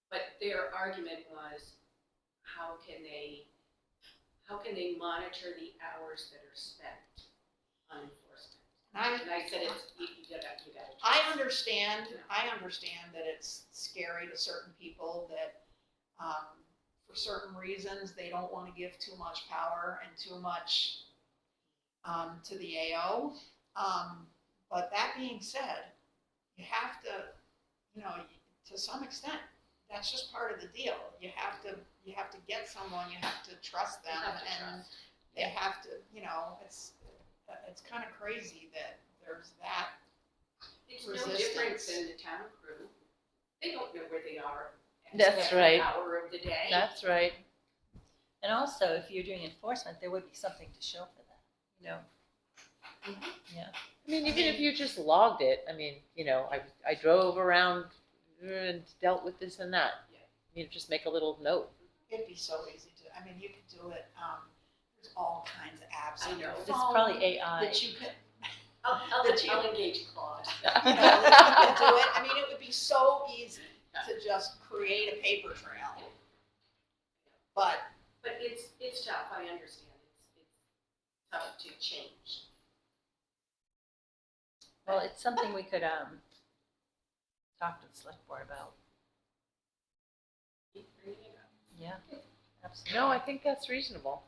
But their argument was, how can they monitor the hours that are spent on enforcement? And I said, you gotta. I understand that it's scary to certain people that, for certain reasons, they don't want to give too much power and too much to the AO. But that being said, you have to, you know, to some extent, that's just part of the deal. You have to get someone, you have to trust them, and they have to, you know, it's kind of crazy that there's that. It's no different than the town crew. They don't know where they are. That's every right. hour of the day. That's right. And also, if you're doing enforcement, there would be something to show for that, you know? Yeah. I mean, even if you just logged it, I mean, you know, I drove around and dealt with this and that. You know, just make a little note. It'd be so easy to, I mean, you could do it, there's all kinds of apps on your know. It's phone probably AI. that you could, I'll engage Claude. you know, that you could do it. I mean, it would be so easy to just create a paper trail. But it's tough, I understand. It's tough to change. Well, it's something we could talk to the select board about. Keep bringing it up. Yeah, absolutely. No, I think that's reasonable.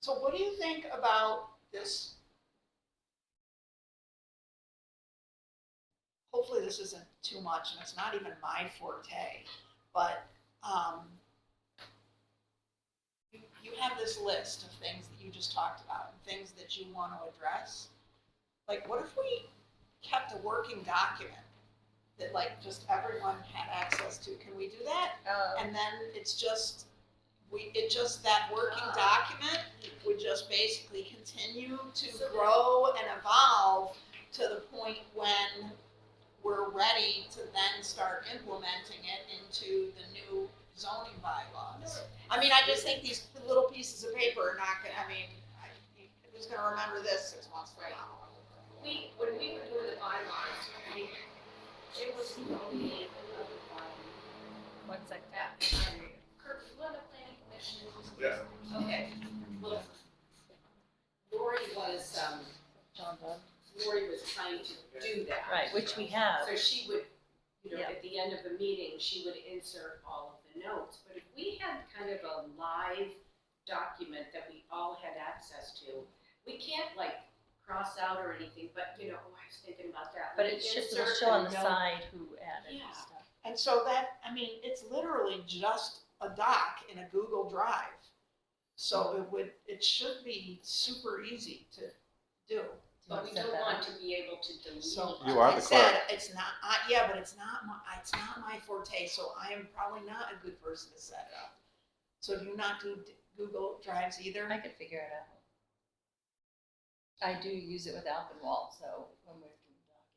so what do you think about this? Hopefully this isn't too much, and it's not even my forte, but you have this list of things that you just talked about, and things that you want to address. Like, what if we kept a working document that, like, just everyone had access to? Can we do that? And then it's just, that working document would just basically continue to grow and evolve to the point when we're ready to then start implementing it into the new zoning bylaws. I mean, I just think these little pieces of paper are not gonna, I mean, who's gonna remember this 6 months from now? When we were doing the bylaws, it was only, One second. Kurt, you on the planning commission? Yeah. Okay, well, Lori was trying to do that. Right, which we have. So she would, you know, Yeah. at the end of the meeting, she would insert all of the notes. But if we had kind of a live document that we all had access to, we can't like cross out or anything, but you know, oh, I was thinking about that. But We it should insert show on the note. side who added Yeah. stuff. And so that, I mean, it's literally just a doc in a Google Drive. So it should be super easy to do. But we Set don't that want up. to be able to delete. So You are like I the said, clerk. it's not, but it's not my forte, so I am probably not a good person to set it up. So do you not do Google Drives either? I could figure it out. I do use it with Alpenwald, so when we're doing documents.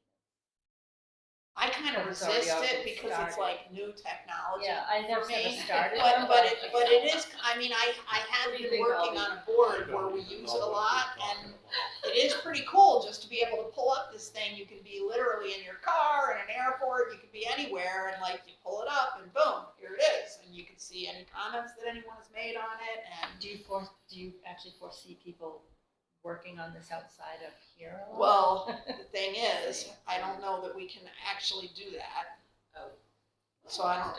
I kind of It's already resist it already because it's started. like new technology Yeah, I never for me. started. But it is, I mean, I have What do you been think, working Albie? on a board where we use it a lot, and it is pretty cool just to be able to pull up this thing. You can be literally in your car, in an airport, you can be anywhere, and like you pull it up and boom, here it is. And you can see any comments that anyone has made on it, and Do you actually foresee people working on this outside of here a lot? well, the thing is, I don't know that we can actually do that. Oh. So I don't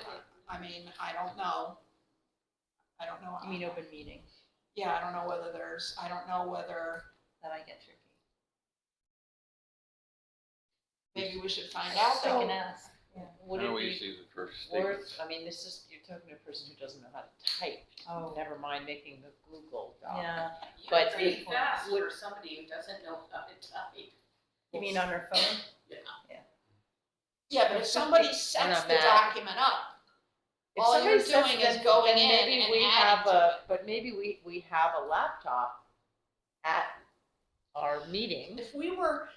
know. I don't know. You mean open meeting? Yeah, I don't know whether That I get tricky. maybe we should find out I though. can ask. Would I know it we be used to use it for statements. worth, I mean, this is, you're talking to a person who doesn't know how to type. Oh. Never mind making the Google doc. Yeah. But You're pretty it fast would- for somebody who doesn't know how to type. You mean on her phone? Yeah, but if somebody We're sets not the mad. document up, If all you're somebody says doing is then- going then in maybe and we adding have to it. But maybe we have a laptop at our meeting. If we were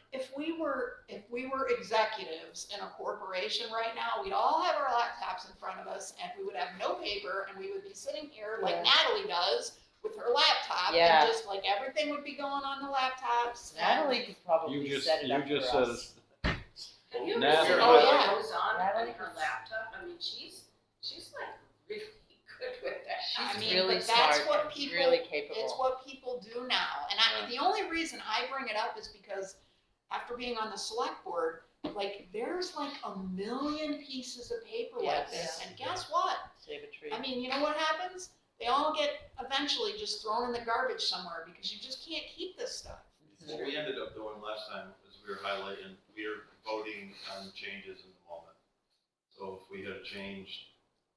executives in a corporation right now, we'd all have our laptops in front of us and we would have no paper and we would be sitting here like Yeah. Natalie does with her laptop Yeah. and just like everything would be going on the laptops. and- Natalie could probably You set it up just for said us. Have you ever Natalie. seen Oh, what yeah. goes on Natalie her can- laptop? I mean, she's like really good with that. I She's mean, really but that's smart what and people- really It's capable. what people do now. And the only reason I bring it up is because after being on the select board, like there's like a million pieces of paper like Yes. this. And guess what? Save a tree. I mean, you know what happens? They all get eventually just thrown in the garbage somewhere because you just can't keep this stuff. What we ended up doing last time is we were highlighting, we were voting on changes in the moment. So if we had changed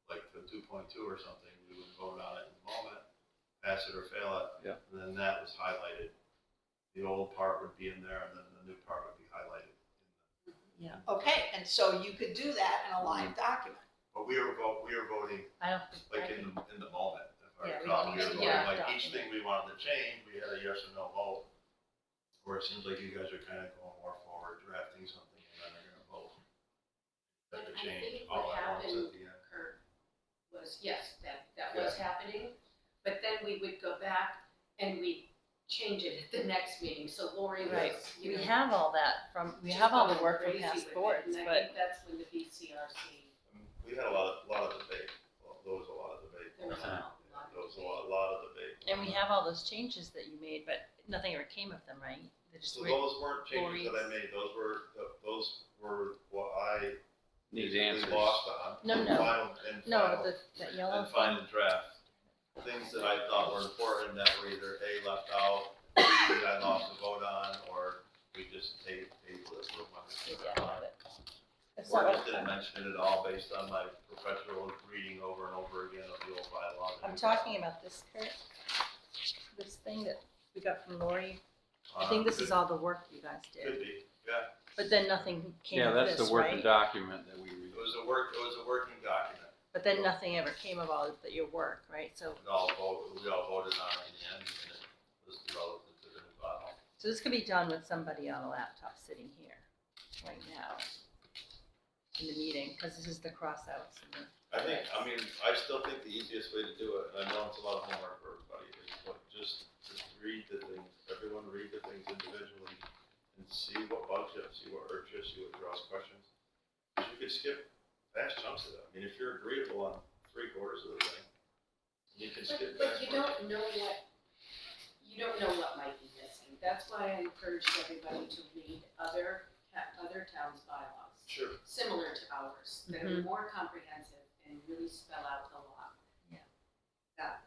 like to 2.2 or something, we would vote on it in the moment, pass it or fail it. Yeah. And then that was highlighted. The old part would be in there and then the new part would be highlighted. Okay, and so you could do that in a live document. But we were voting I don't think. like in the moment. If I Yeah, we recall, don't we were use voting yeah, like each document. thing we wanted to change, we had a yes or no vote. Or it seems like you guys are kind of going more forward, drafting something and then they're gonna vote. Have to I change think all what at once happened, at the end. Kurt, was, yes, that was happening, but then we would go back and we'd change it at the next meeting, so Lori was, Right. you We know. have all that we just have all the going work from crazy past with it, boards, And I but think that's when the BCRC, We had a lot of debate. Well, there was a lot of debate. there was a lot. There was a lot of debate. and we have all those changes that you made, but nothing ever came of them, right? They just So were- those weren't changes that I Lori's. made, those were what I Need basically answers. lost on. No. No, the yellow And thing. final draft. Things that I thought were important that were either A, left out, B, I lost a vote on, or we just tabled it for one. Yeah, I have it. It's Or not just didn't what- mention it at all based on my professional reading over and over again of the old bylaw. I'm talking about this, Kurt. This thing that we got from Lori. I think this is all the work you guys Could did, be, yeah. but then nothing came Yeah, of that's this, the working right? document that we read. It was a working document. But then nothing ever came of all of your work, right? So, We all voted on it in the end, and it was relative to the new bylaw. so this could be done with somebody on a laptop sitting here, right now, in the meeting, because this is the crossouts. And I still think the easiest way to do it, and I know it's a lot of homework for everybody, is just read the things, everyone read the things individually and see what bugs you, see what hurts you, see what draws questions. Because you could skip vast chunks of that. I mean, if you're agreeable on 3/4 of the thing, you can skip But vast you portions. don't know what might be missing. That's why I encouraged everybody to read other towns' bylaws, Sure. similar to ours, that are more comprehensive and really spell out a lot. Yeah. That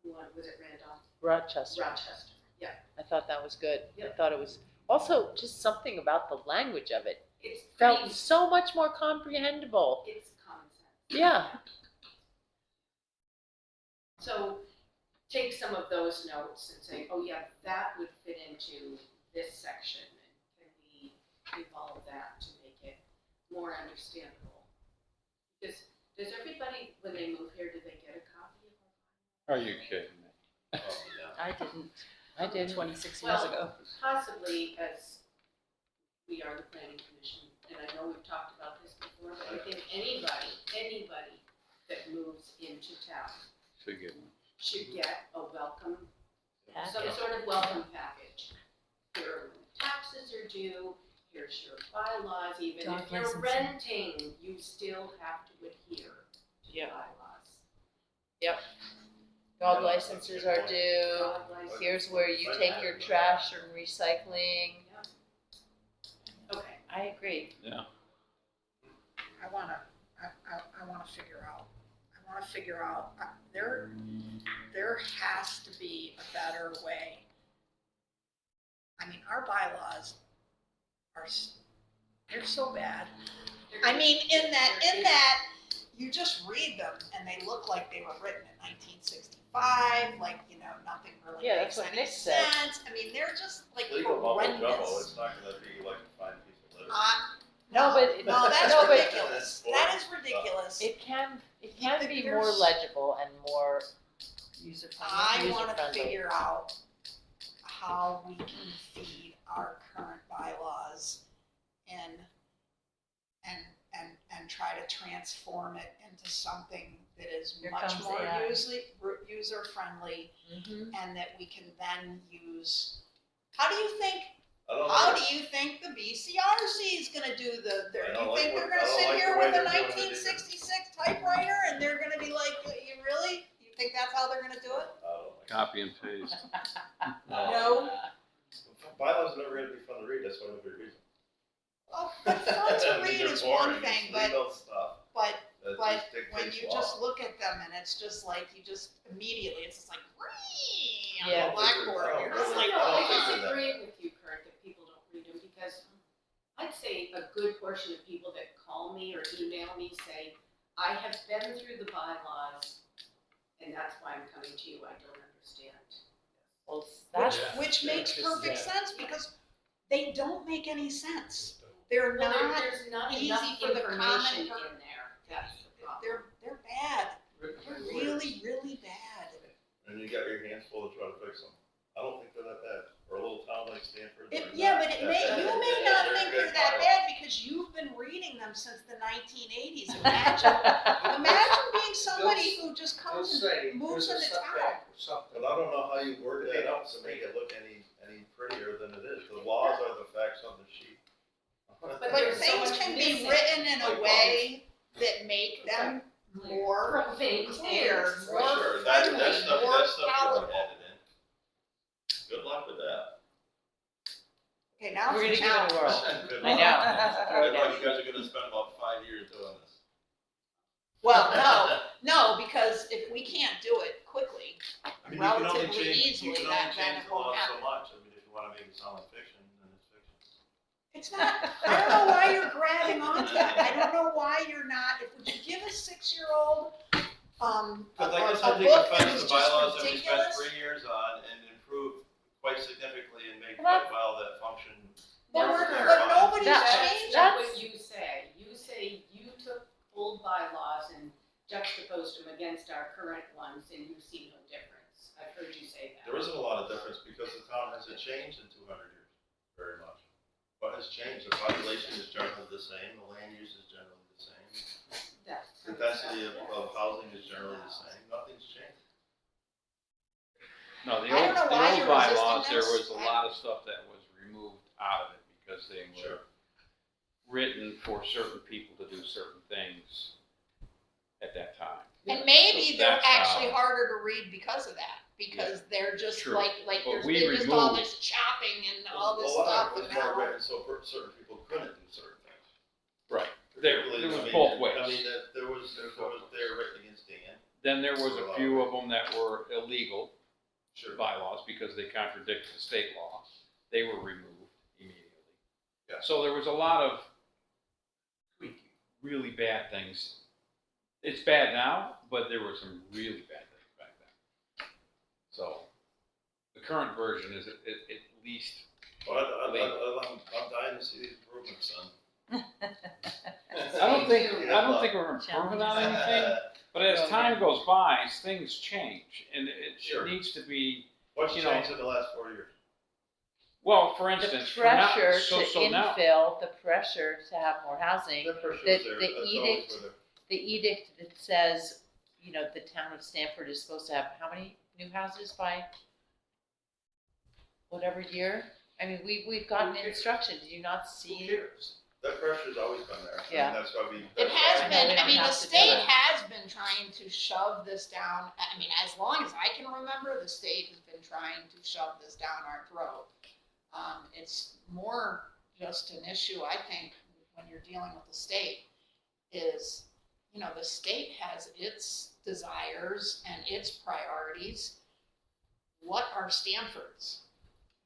one, was it Randolph? Rochester. Rochester, yeah. I thought that was good. I Yep. thought it was also just something about the language of it. It's Felt pretty, so much more comprehensible. it's common sense. Yeah. So take some of those notes and say, oh yeah, that would fit into this section, and can we evolve that to make it more understandable? Does everybody, when they move here, do they get a copy of our Are you kidding me? Oh, yeah. I didn't. I did. 26 years Well, ago. Possibly as we are the planning commission, and I know we've talked about this before, but I think anybody that moves into town Should get one. should get a welcome, some Packet. sort of welcome package. Here are when the taxes are due, here's your bylaws, even Dog if you're licensing. renting, you still have to adhere to the Yep. bylaws. Dog licenses are due. Dog license. Here's where you take your trash and recycling. Okay, I agree. Yeah. I wanna figure out, there has to be a better way. I mean, our bylaws they're so bad. I mean, in that, you just read them and they look like they were written in 1965, like, nothing really Yeah, makes that's what any Nick said. sense. I mean, they're just like Legal mumbo jumbo, horrendous. it's not gonna be like a fine piece of literature. No, but No, that's no, but ridiculous. That is ridiculous. it can be There's- more legible and more User I want to user-friendly. figure out how we can feed our current bylaws and try to transform it into something that is Here much comes more AI. user friendly, Mhm. and that we can then use. How do you think I don't How know. do you think the BCRC is gonna do the, do I you don't like think what- they're I gonna don't sit like here the way with a they're doing it. 1966 typewriter and they're gonna be like, you really? You think that's how they're gonna do it? I don't like Copy and paste. No. Bylaws are never gonna be fun to read, that's why nobody reads them. Oh, but fun to I mean, read they're is one boring, thing, it's but, legal stuff but that But just dictates when you law. just look at them and it's just like, you just immediately, it's just like, "Whee!" on Yeah. the blackboard, I you're don't just really- like, I don't I think they're disagree with you, Kurt, that people don't read them, because I'd say a good portion of people that call me or email me say, I have been through the bylaws, and that's why I'm coming to you, I don't understand. Well, that's which makes perfect sense because they don't make any sense. They're Well, not, there's not easy enough for the information common in there, that's the problem. they're bad. They're really, really bad. And you got your hands full to try to fix them. I don't think they're that bad. For a little town like Stamford. they're Yeah, not but that bad. you may not They're think good they're that bylaws. bad because you've been reading them since the 1980s. Imagine being somebody who just They'll comes and say, moves there's a into town. setback or something. But I don't know how you word that up to make it look any prettier than it is. The laws are the facts on the sheet. But But there's so things much can be missing. written in a Like way that make them more Profane clear, things. For more sure, friendly, that stuff more you can palatable. add it in. Good luck with that. Okay, now We're it's a gonna give it a challenge. whirl. Good I luck. know. Throw it Good luck, down. you guys are gonna spend about 5 years doing this. Well, no, because if we can't do it quickly, I mean, you can only relatively change, easily, you can then only change it the won't law so happen. much. I mean, if you wanna make it sound like fiction, then it's fiction. It's not, I don't know why you're grabbing onto that. I don't know why you're not, if would you give a 6-year-old, a Cause I guess I book take that offense is to bylaws just that we spent ridiculous? 3 years on and improved quite significantly and made Well, quite well that function. But No, we're, sir. but nobody's That- changed. That's that's- what you say. You say you took old bylaws and juxtaposed them against our current ones and you see no difference. I've heard you say that. There isn't a lot of difference because the town hasn't changed in 200 years, very much. What has changed? The population is generally the same, the land use is generally the same, That's- the density of housing is generally the same, nothing's changed. No, the I don't know why old you're bylaws, resisting there this. was a lot of stuff that was removed out of it because they were Sure. written for certain people to do certain things at that time. And maybe So they're that's actually how- harder to read because of that, because they're just True. like But there's we been just all removed- this chopping and all this A lot stuff of it and was more now. written so certain people couldn't do certain things. Right. There Particularly, was I mean, both ways. I mean, there was, they were written against Dan. Then there was a few of them that were illegal Sure. bylaws because they contradicted the state law. They were removed immediately. Yeah. So there was a lot of really bad things. It's bad now, but there were some really bad things back then. So the current version is at least. Well, I'm dying to see these improvements, son. I don't think we're improving on anything. But as time goes by, things change, and it Sure. needs to be What's you know, changed in the last 4 years? well, for The instance, for now, pressure so to now, infill, the pressure to have more housing, That pressure the- was there, the that's always edict- been there. the edict that says, you know, the town of Stamford is supposed to have how many new houses by whatever year? I mean, we've gotten instruction, did you not Who see? cares? That pressure's always been there. Yeah. I mean, that's why we. It that's has why- I know we been, I don't mean, the have to do state it. has been trying to shove this down, I mean, as long as I can remember, the state has been trying to shove this down our throat. It's more just an issue, I think, when you're dealing with the state, is, you know, the state has its desires and its priorities. What are Stamford's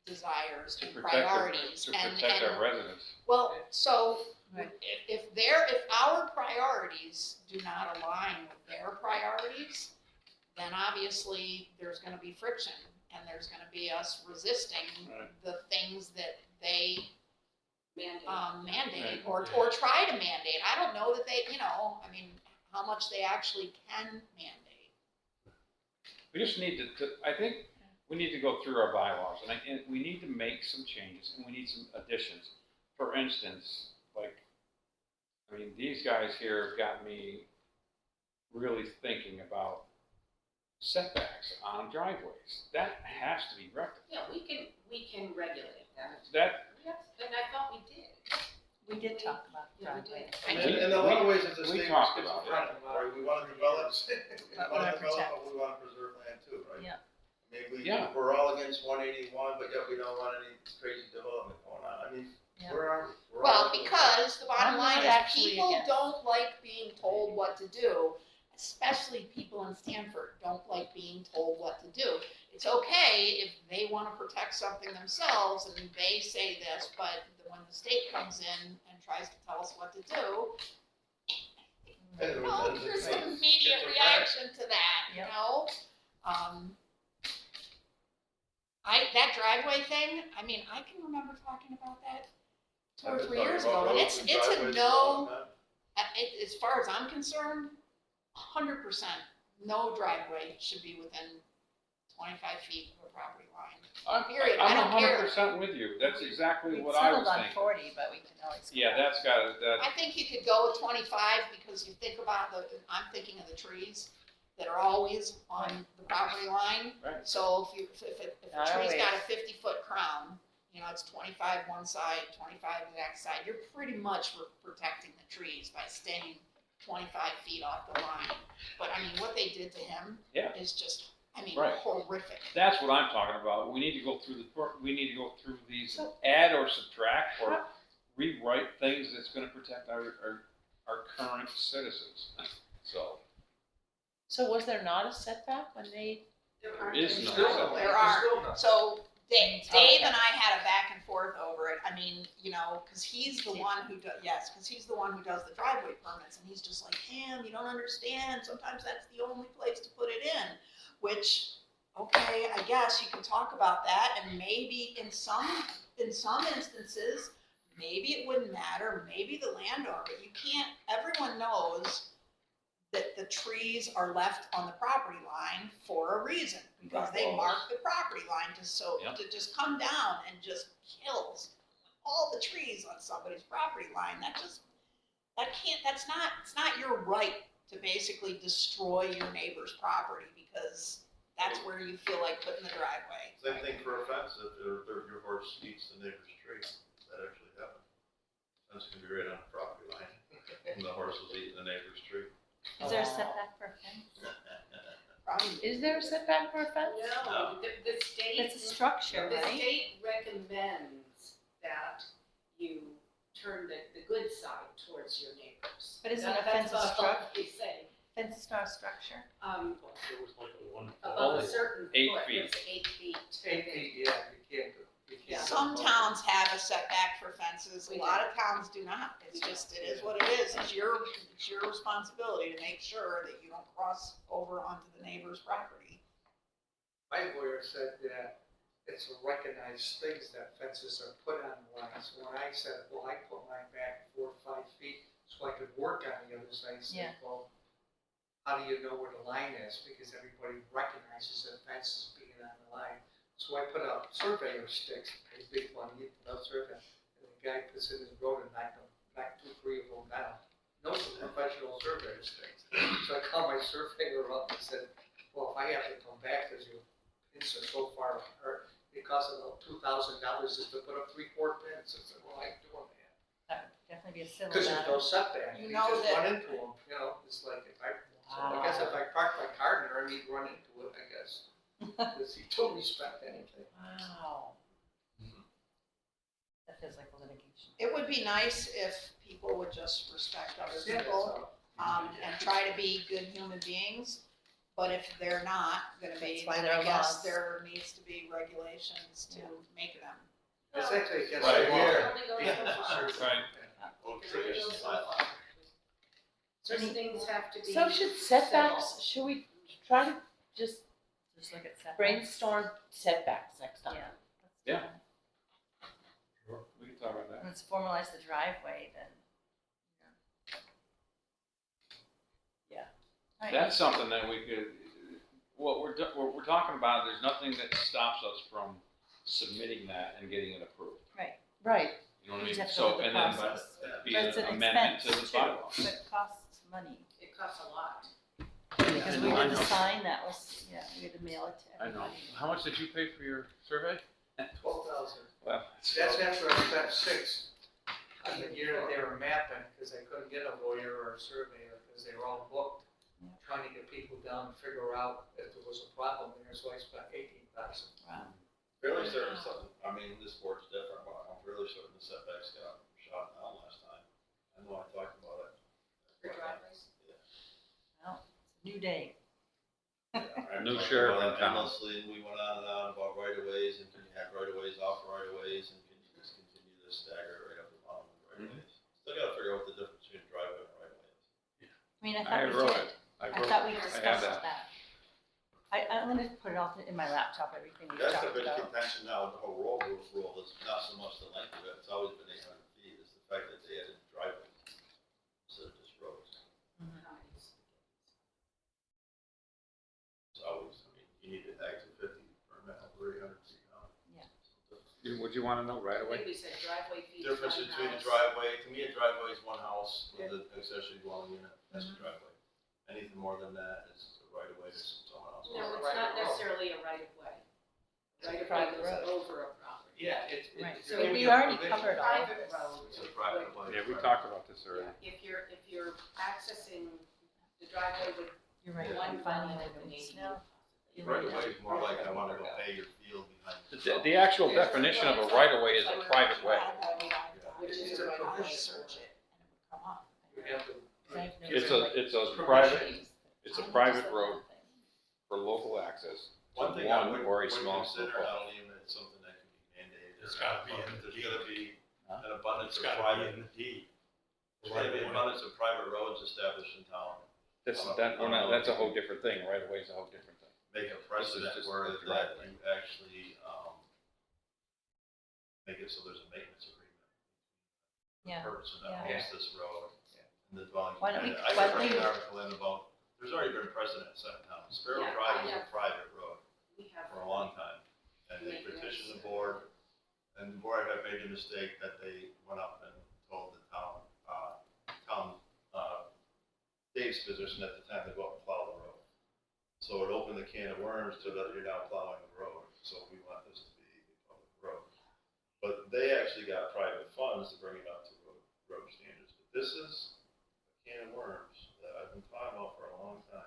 desires to and protect, priorities? to protect our residents. Well, so Right. if our priorities do not align with their priorities, then obviously there's gonna be friction and there's gonna be us resisting Right. the things that they mandate Right. or try to mandate. I don't know that they, you know, I mean, how much they actually can mandate. We just need to, I think, we need to go through our bylaws, and we need to make some changes, and we need some additions. For instance, like, I mean, these guys here have got me really thinking about setbacks on driveways. That has to be rectified. Yeah, we can regulate that. That, Yes, and I thought we did. We did talk about Yeah, we driveways. And in a lot of ways, it's a we state talked about it. schizophrenic, right? We wanna develop, we But wanna wanna develop, protect. but we wanna preserve land too, right? Yeah. I mean, Yeah. we're all against 181, but yet we don't want any crazy development going on. I mean, Yeah. we're Well, all. because the bottom I'm line not is actually people against- don't like being told what to do, especially people in Stamford don't like being told what to do. It's okay if they want to protect something themselves and they say this, but when the state comes in and tries to tell us what to do, And well, it's there's a an thing. immediate Schizophrenic. reaction to that, you Yep. know? That driveway thing, I mean, I can remember talking about that 2 or I've been 3 talking years about ago, and roads it's and a driveways for a long no, time. as far as I'm concerned, 100%, no driveway should be within 25 feet of a property line. Period. I I'm don't care. 100% with you. That's exactly We what I was settled on thinking. 40, but we can always. Yeah, that's got, that, I think you could go with 25 because you think about I'm thinking of the trees that are always on the property line. right. So if a Not tree's got a always. 50-foot crown, you know, it's 25 one side, 25 the next side, you're pretty much protecting the trees by staying 25 feet off the line. But I mean, what they did to him Yeah. is just, I mean, Right. horrific. That's what I'm talking about. We need to go through we need to go through these, add or subtract or rewrite things that's gonna protect our current citizens. So was there not a setback when they, There is no Still setback. no, There are. still no. So Okay. Dave and I had a back and forth over it. I mean, you know, because he's the one who does, yes, because he's the one who does the driveway permits, and he's just like, Pam, you don't understand. Sometimes that's the only place to put it in. Which, okay, I guess you can talk about that, and maybe in some instances, maybe it wouldn't matter. Maybe the landowner, but you can't. Everyone knows that the trees are left on the property line for a reason, because they mark the property line Yep. to just come down and just kills all the trees on somebody's property line. It's not your right to basically destroy your neighbor's property because that's where you feel like putting the driveway. Same thing for a fence, if your horse eats the neighbor's tree, that actually happens. Fence can be right on the property line, and the horse was eating the neighbor's tree. Is there a setback for a fence? Probably. is there a setback for a fence? No, the state. It's a structure, The right? state recommends that you turn the good side towards your neighbors. But isn't a That's fence a about all structure? they say. Fence is not a structure. It was like a one. Above a certain 8 foot, feet. it's 8 feet. 8 feet, yeah, you can't go. You can't Some go. towns have a setback for fences, a We lot of towns do not. It's just, it is what it is. It's your responsibility to make sure that you don't cross over onto the neighbor's property. My lawyer said that it's a recognized things that fences are put on the line. So when I said, well, I put mine back 4 or 5 feet so I could work on the other side, he Yeah. said, well, how do you know where the line is? Because everybody recognizes that fence is being on the line. So I put out surveyor sticks, pay big money, put out survey, and the guy puts in his road and knock 2, 3 of them down. Those are professional surveyor sticks. So I called my surveyor up and said, well, if I have to come back, because your pins are so far apart, it costs about $2,000 just to put up 3/4 pins. I said, well, I ain't doing that. That would definitely be a civil Because there's no matter. setback, You and you know just that- run into them, you know, it's like if I, so I guess if I park my car there, I need to run into it, I guess. Because he don't respect anything. Wow. That feels like a litigation. It would be nice if people would just respect other Yeah, people, so, and try to be good human beings. But if they're not gonna be, That's why then there I are guess laws. there needs to be regulations to make them. It's actually against Right the law. here. Only goes Yeah. so far. Right. Well, It only goes so bylaw. far. Certain things have to be. So should setbacks, civil. should we try to just Just look at setbacks. brainstorm setbacks next time? Yeah. Yeah. We can talk about that. Let's formalize the driveway then. Yeah. All right. That's something that we could, what we're talking about, there's nothing that stops us from submitting that and getting it approved. Right, You know what I You just mean? have to So, look at and the then process. be But an it's an amendment to the expense too, bylaw. but it costs money. It costs a lot. Because I we know, I did the know. sign, that was, we had to mail it to I know. everybody. How much did you pay for your survey? 12,000. Well, That's after I spent 6 on the year that they were mapping, because I couldn't get a lawyer or a surveyor, because they were all booked. Yeah. Trying to get people down and figure out if there was a problem there, so I spent 18,000. Wow. Fairly certain something, I mean, this board's different, but I'm fairly certain the setbacks got shot down last time. I know I talked about it. For driveways. Well, it's a new day. Yeah, I New talked sheriff about in it town. endlessly, and we went on and on about right of ways, and can you have right of ways off right of ways, and can you just continue to stagger right up the bottom of right of ways? Still gotta figure out what the difference between driveway and right of way is. I mean, I I thought we wrote did. it. I thought we I have discussed that. that. I'm gonna put it all in my laptop, everything we That's talked a bit of about. contention now with the whole road rule, is not so much the length of it, it's always been 800 feet, it's the fact that they added driveways instead of just roads. It's always, I mean, you need an Act 250 permit over 800 feet now. Would you wanna know right I away? think we said driveway feet. Difference one between a house. driveway, to me, a driveway is one house with an accessory dwelling unit, that's a driveway. Anything more than that is a right of way to someone else. No, it's Right not of road. necessarily a right of way. Right of way private goes road. over a property. Yeah, it's. Right. you're So giving we a already permission. covered all of Private this. road. It's a private way. Yeah, we talked about this already. If you're accessing the driveway with You're right, one I'm finding dwelling it with an in ADU. now. Right of way is more like I wanna go pay your field behind. The actual definition of a right of way is a private way. Which is It's a a right of way. permission. Search it and it would come up. You have to. It's a private, it's a private road for local access to One thing I one would or a would small consider, group. I don't even, it's something that can be mandated. It's gotta be in the There's deed. gotta be Huh? an abundance It's of gotta be private, in the deed. there's gotta be an abundance of private roads established in town. That's a whole different thing, right of way is a whole different thing. Make a precedent just where the that driveway. you actually, make it so there's a maintenance agreement. Yeah, The person that yeah. owns this road and the dwelling. Why don't we- unit. I why could don't bring we- an article in about, there's already been precedent set in town. Sparrow Yeah, Drive I was a have- private road We have. for a long time. And they petitioned the board, and the board had made a mistake that they went up and told the town, Dave's position at the time to go up and plow the road. So it opened the can of worms to that you're now plowing the road, so we want this to be a public road. But they actually got private funds to bring it up to road standards, but this is a can of worms that I've been talking about for a long time.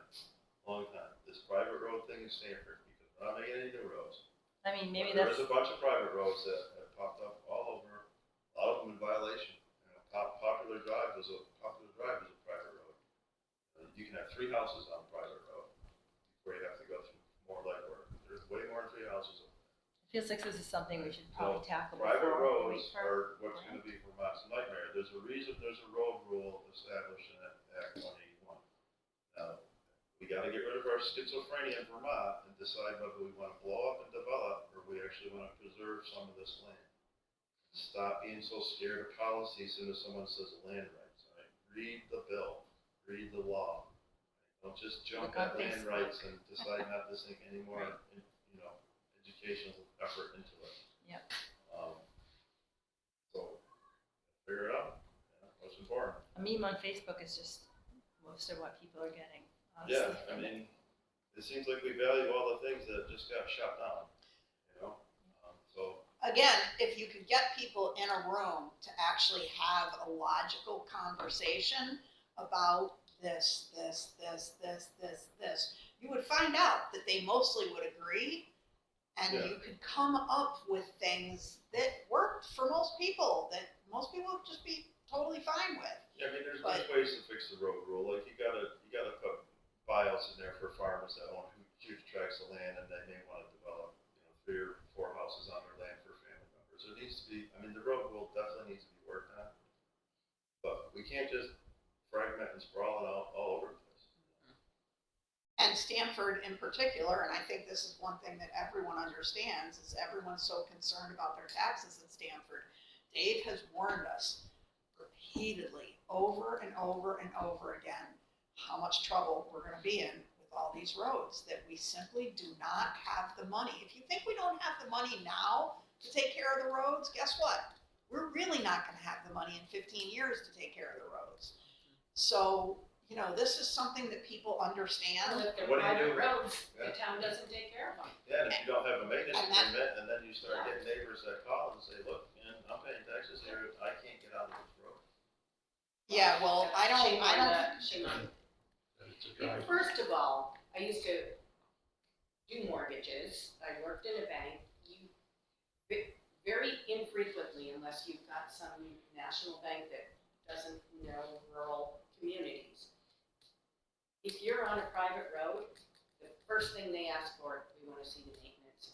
This private road thing in Stamford, because we're not making any new roads. I mean, maybe There that's, is a bunch of private roads that have popped up all over, a lot of them in violation. You know, Popular Drive is a private road. You can have 3 houses on a private road before you have to go through more legwork. There's way more than 3 houses. it feels like this is something we should probably tackle Private before we roads are what's gonna be Vermont's nightmare. There's a reason there's a road rule established in Act 181. Now, we gotta get rid of our schizophrenia in Vermont and decide whether we wanna blow up and develop, or we actually wanna preserve some of this land. Stop being so scared of policy as soon as someone says land rights, all right? Read the bill, read the law. Don't just jump Look on at land Facebook. rights and decide not to think anymore, education educational effort into it. Yep. So, figure it out, what's important. A meme on Facebook is just most of what people are getting, Yeah, honestly. I mean, it seems like we value all the things that just got shut down, you know? So, Again, if you could get people in a room to actually have a logical conversation about this, you would find out that they mostly would agree, and Yeah. you could come up with things that worked for most people, that most people would just be totally fine with. yeah, I mean, there's But- ways to fix the road rule, like you gotta put buyouts in there for farmers that own huge tracts of land and they may wanna develop, 3 or 4 houses on their land for family members. There needs to be, I mean, the road rule definitely needs to be worked on. But we can't just fragment and sprawl it out all over the place. And Stamford in particular, and I think this is one thing that everyone understands, is everyone's so concerned about their taxes in Stamford. Dave has warned us repeatedly, over and over and over again, how much trouble we're gonna be in with all these roads, that we simply do not have the money. If you think we don't have the money now to take care of the roads, guess what? We're really not gonna have the money in 15 years to take care of the roads. So, this is something that people understand. Well, if they're What do you private do? roads, the Yeah. town doesn't take care of them. Yeah, and if you don't have a maintenance And that- agreement, and then you start getting neighbors that call and say, look, man, I'm paying taxes here, I can't get out of this road. Yeah, well, I Shame on don't, the- shame on- It's a driveway. First of all, I used to do mortgages, I worked in a bank, very infrequently, unless you've got some national bank that doesn't know rural communities. If you're on a private road, the first thing they ask for, we wanna see the maintenance,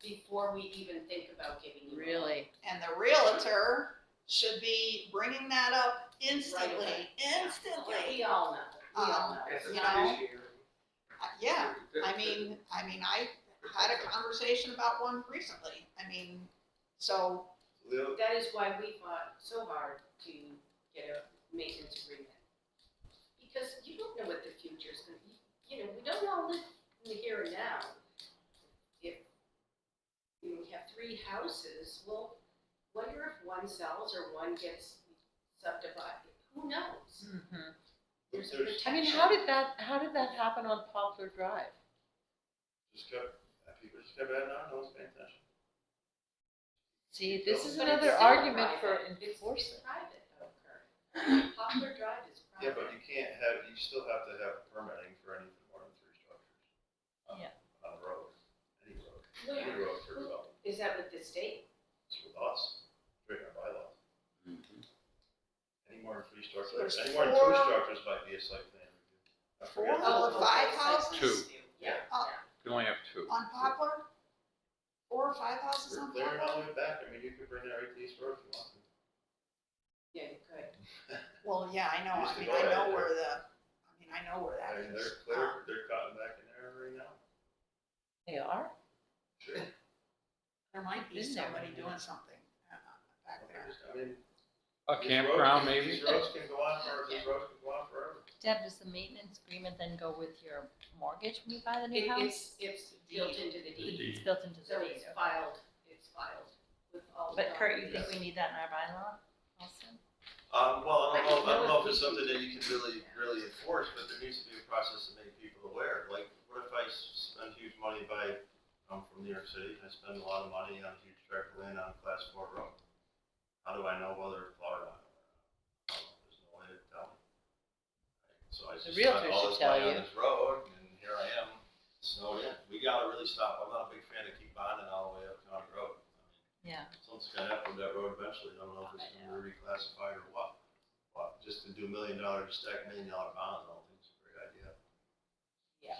before we even think about giving you. a loan. Really? and the realtor should be bringing that up Right instantly, away. instantly. We all know, we all know. It's a You know? fiduciary. Yeah, I mean, I had a conversation about one recently. So, Leo, That is why we fought so hard to get a maintenance agreement. Because you don't know what the future's gonna be, we don't all live in the here and now. If you have 3 houses, well, wonder if one sells or one gets subdivided, who knows? Mhm. There's a There's- protection. I mean, how did that happen on Poplar Drive? people just kept adding on, no one's paying attention. See, this is But another it's still argument for private. It's enforcement. private though, Kurt. Poplar Drive is private. Yeah, but you still have to have permitting for anything more than 3 structures. Yeah. On the road, any road Where? for development. Is that with the state? It's with us, right in our bylaws. Mhm. Any more than 3 structures, there's any more than 2 4 structures might be a site plan review. I forget. Or Oh, 5 okay, houses? 2. Yeah, Uh, yeah. You can only have 2. on Poplar, 4 or 5 houses We're on clearing all Poplar? the way back, I mean, you could bring that right to East Road if you want to. Yeah, you could. Well, yeah, I know, Used to I go right know there. where I know where that I is. mean, they're clear, they're cutting back in there right now. They are? Sure. There might be Been there. somebody doing something back there. I mean. A these campground roads- maybe? These roads can go on forever. Deb, does the maintenance agreement then go with your mortgage when you buy the new It- house? It's built into the deed, It's built into the so deed, it's okay. filed with all the. But Kurt, you think documents. we need that in our bylaw also? Well, I don't know if we it's can- something that you can really enforce, but there needs to be a process to make people aware. Like, what if I spend huge money I'm from New York City, I spend a lot of money on a huge tract of land on a class 4 road. How do I know whether it's plowed or not? There's no way to tell me. So I The just realtor spent all should this tell money you. on this road, and here I am, snowed in. We gotta really stop, I'm not a big fan of keep bonding all the way up County Road. Yeah. Something's gonna happen with that road eventually, I don't know if it's gonna be reclassified or what. But just to do $1 million, stack $1 million bonds, I don't think it's a great idea. Yeah.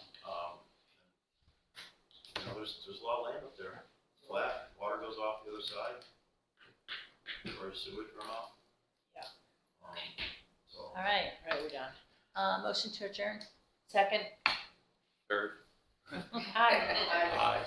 There's a lot of land up there, flat, water goes off the other side. Or sewage runoff. Yeah. So. All right, Right, we're done. motion to adjourn? Second? Third. Hi. I- Aye.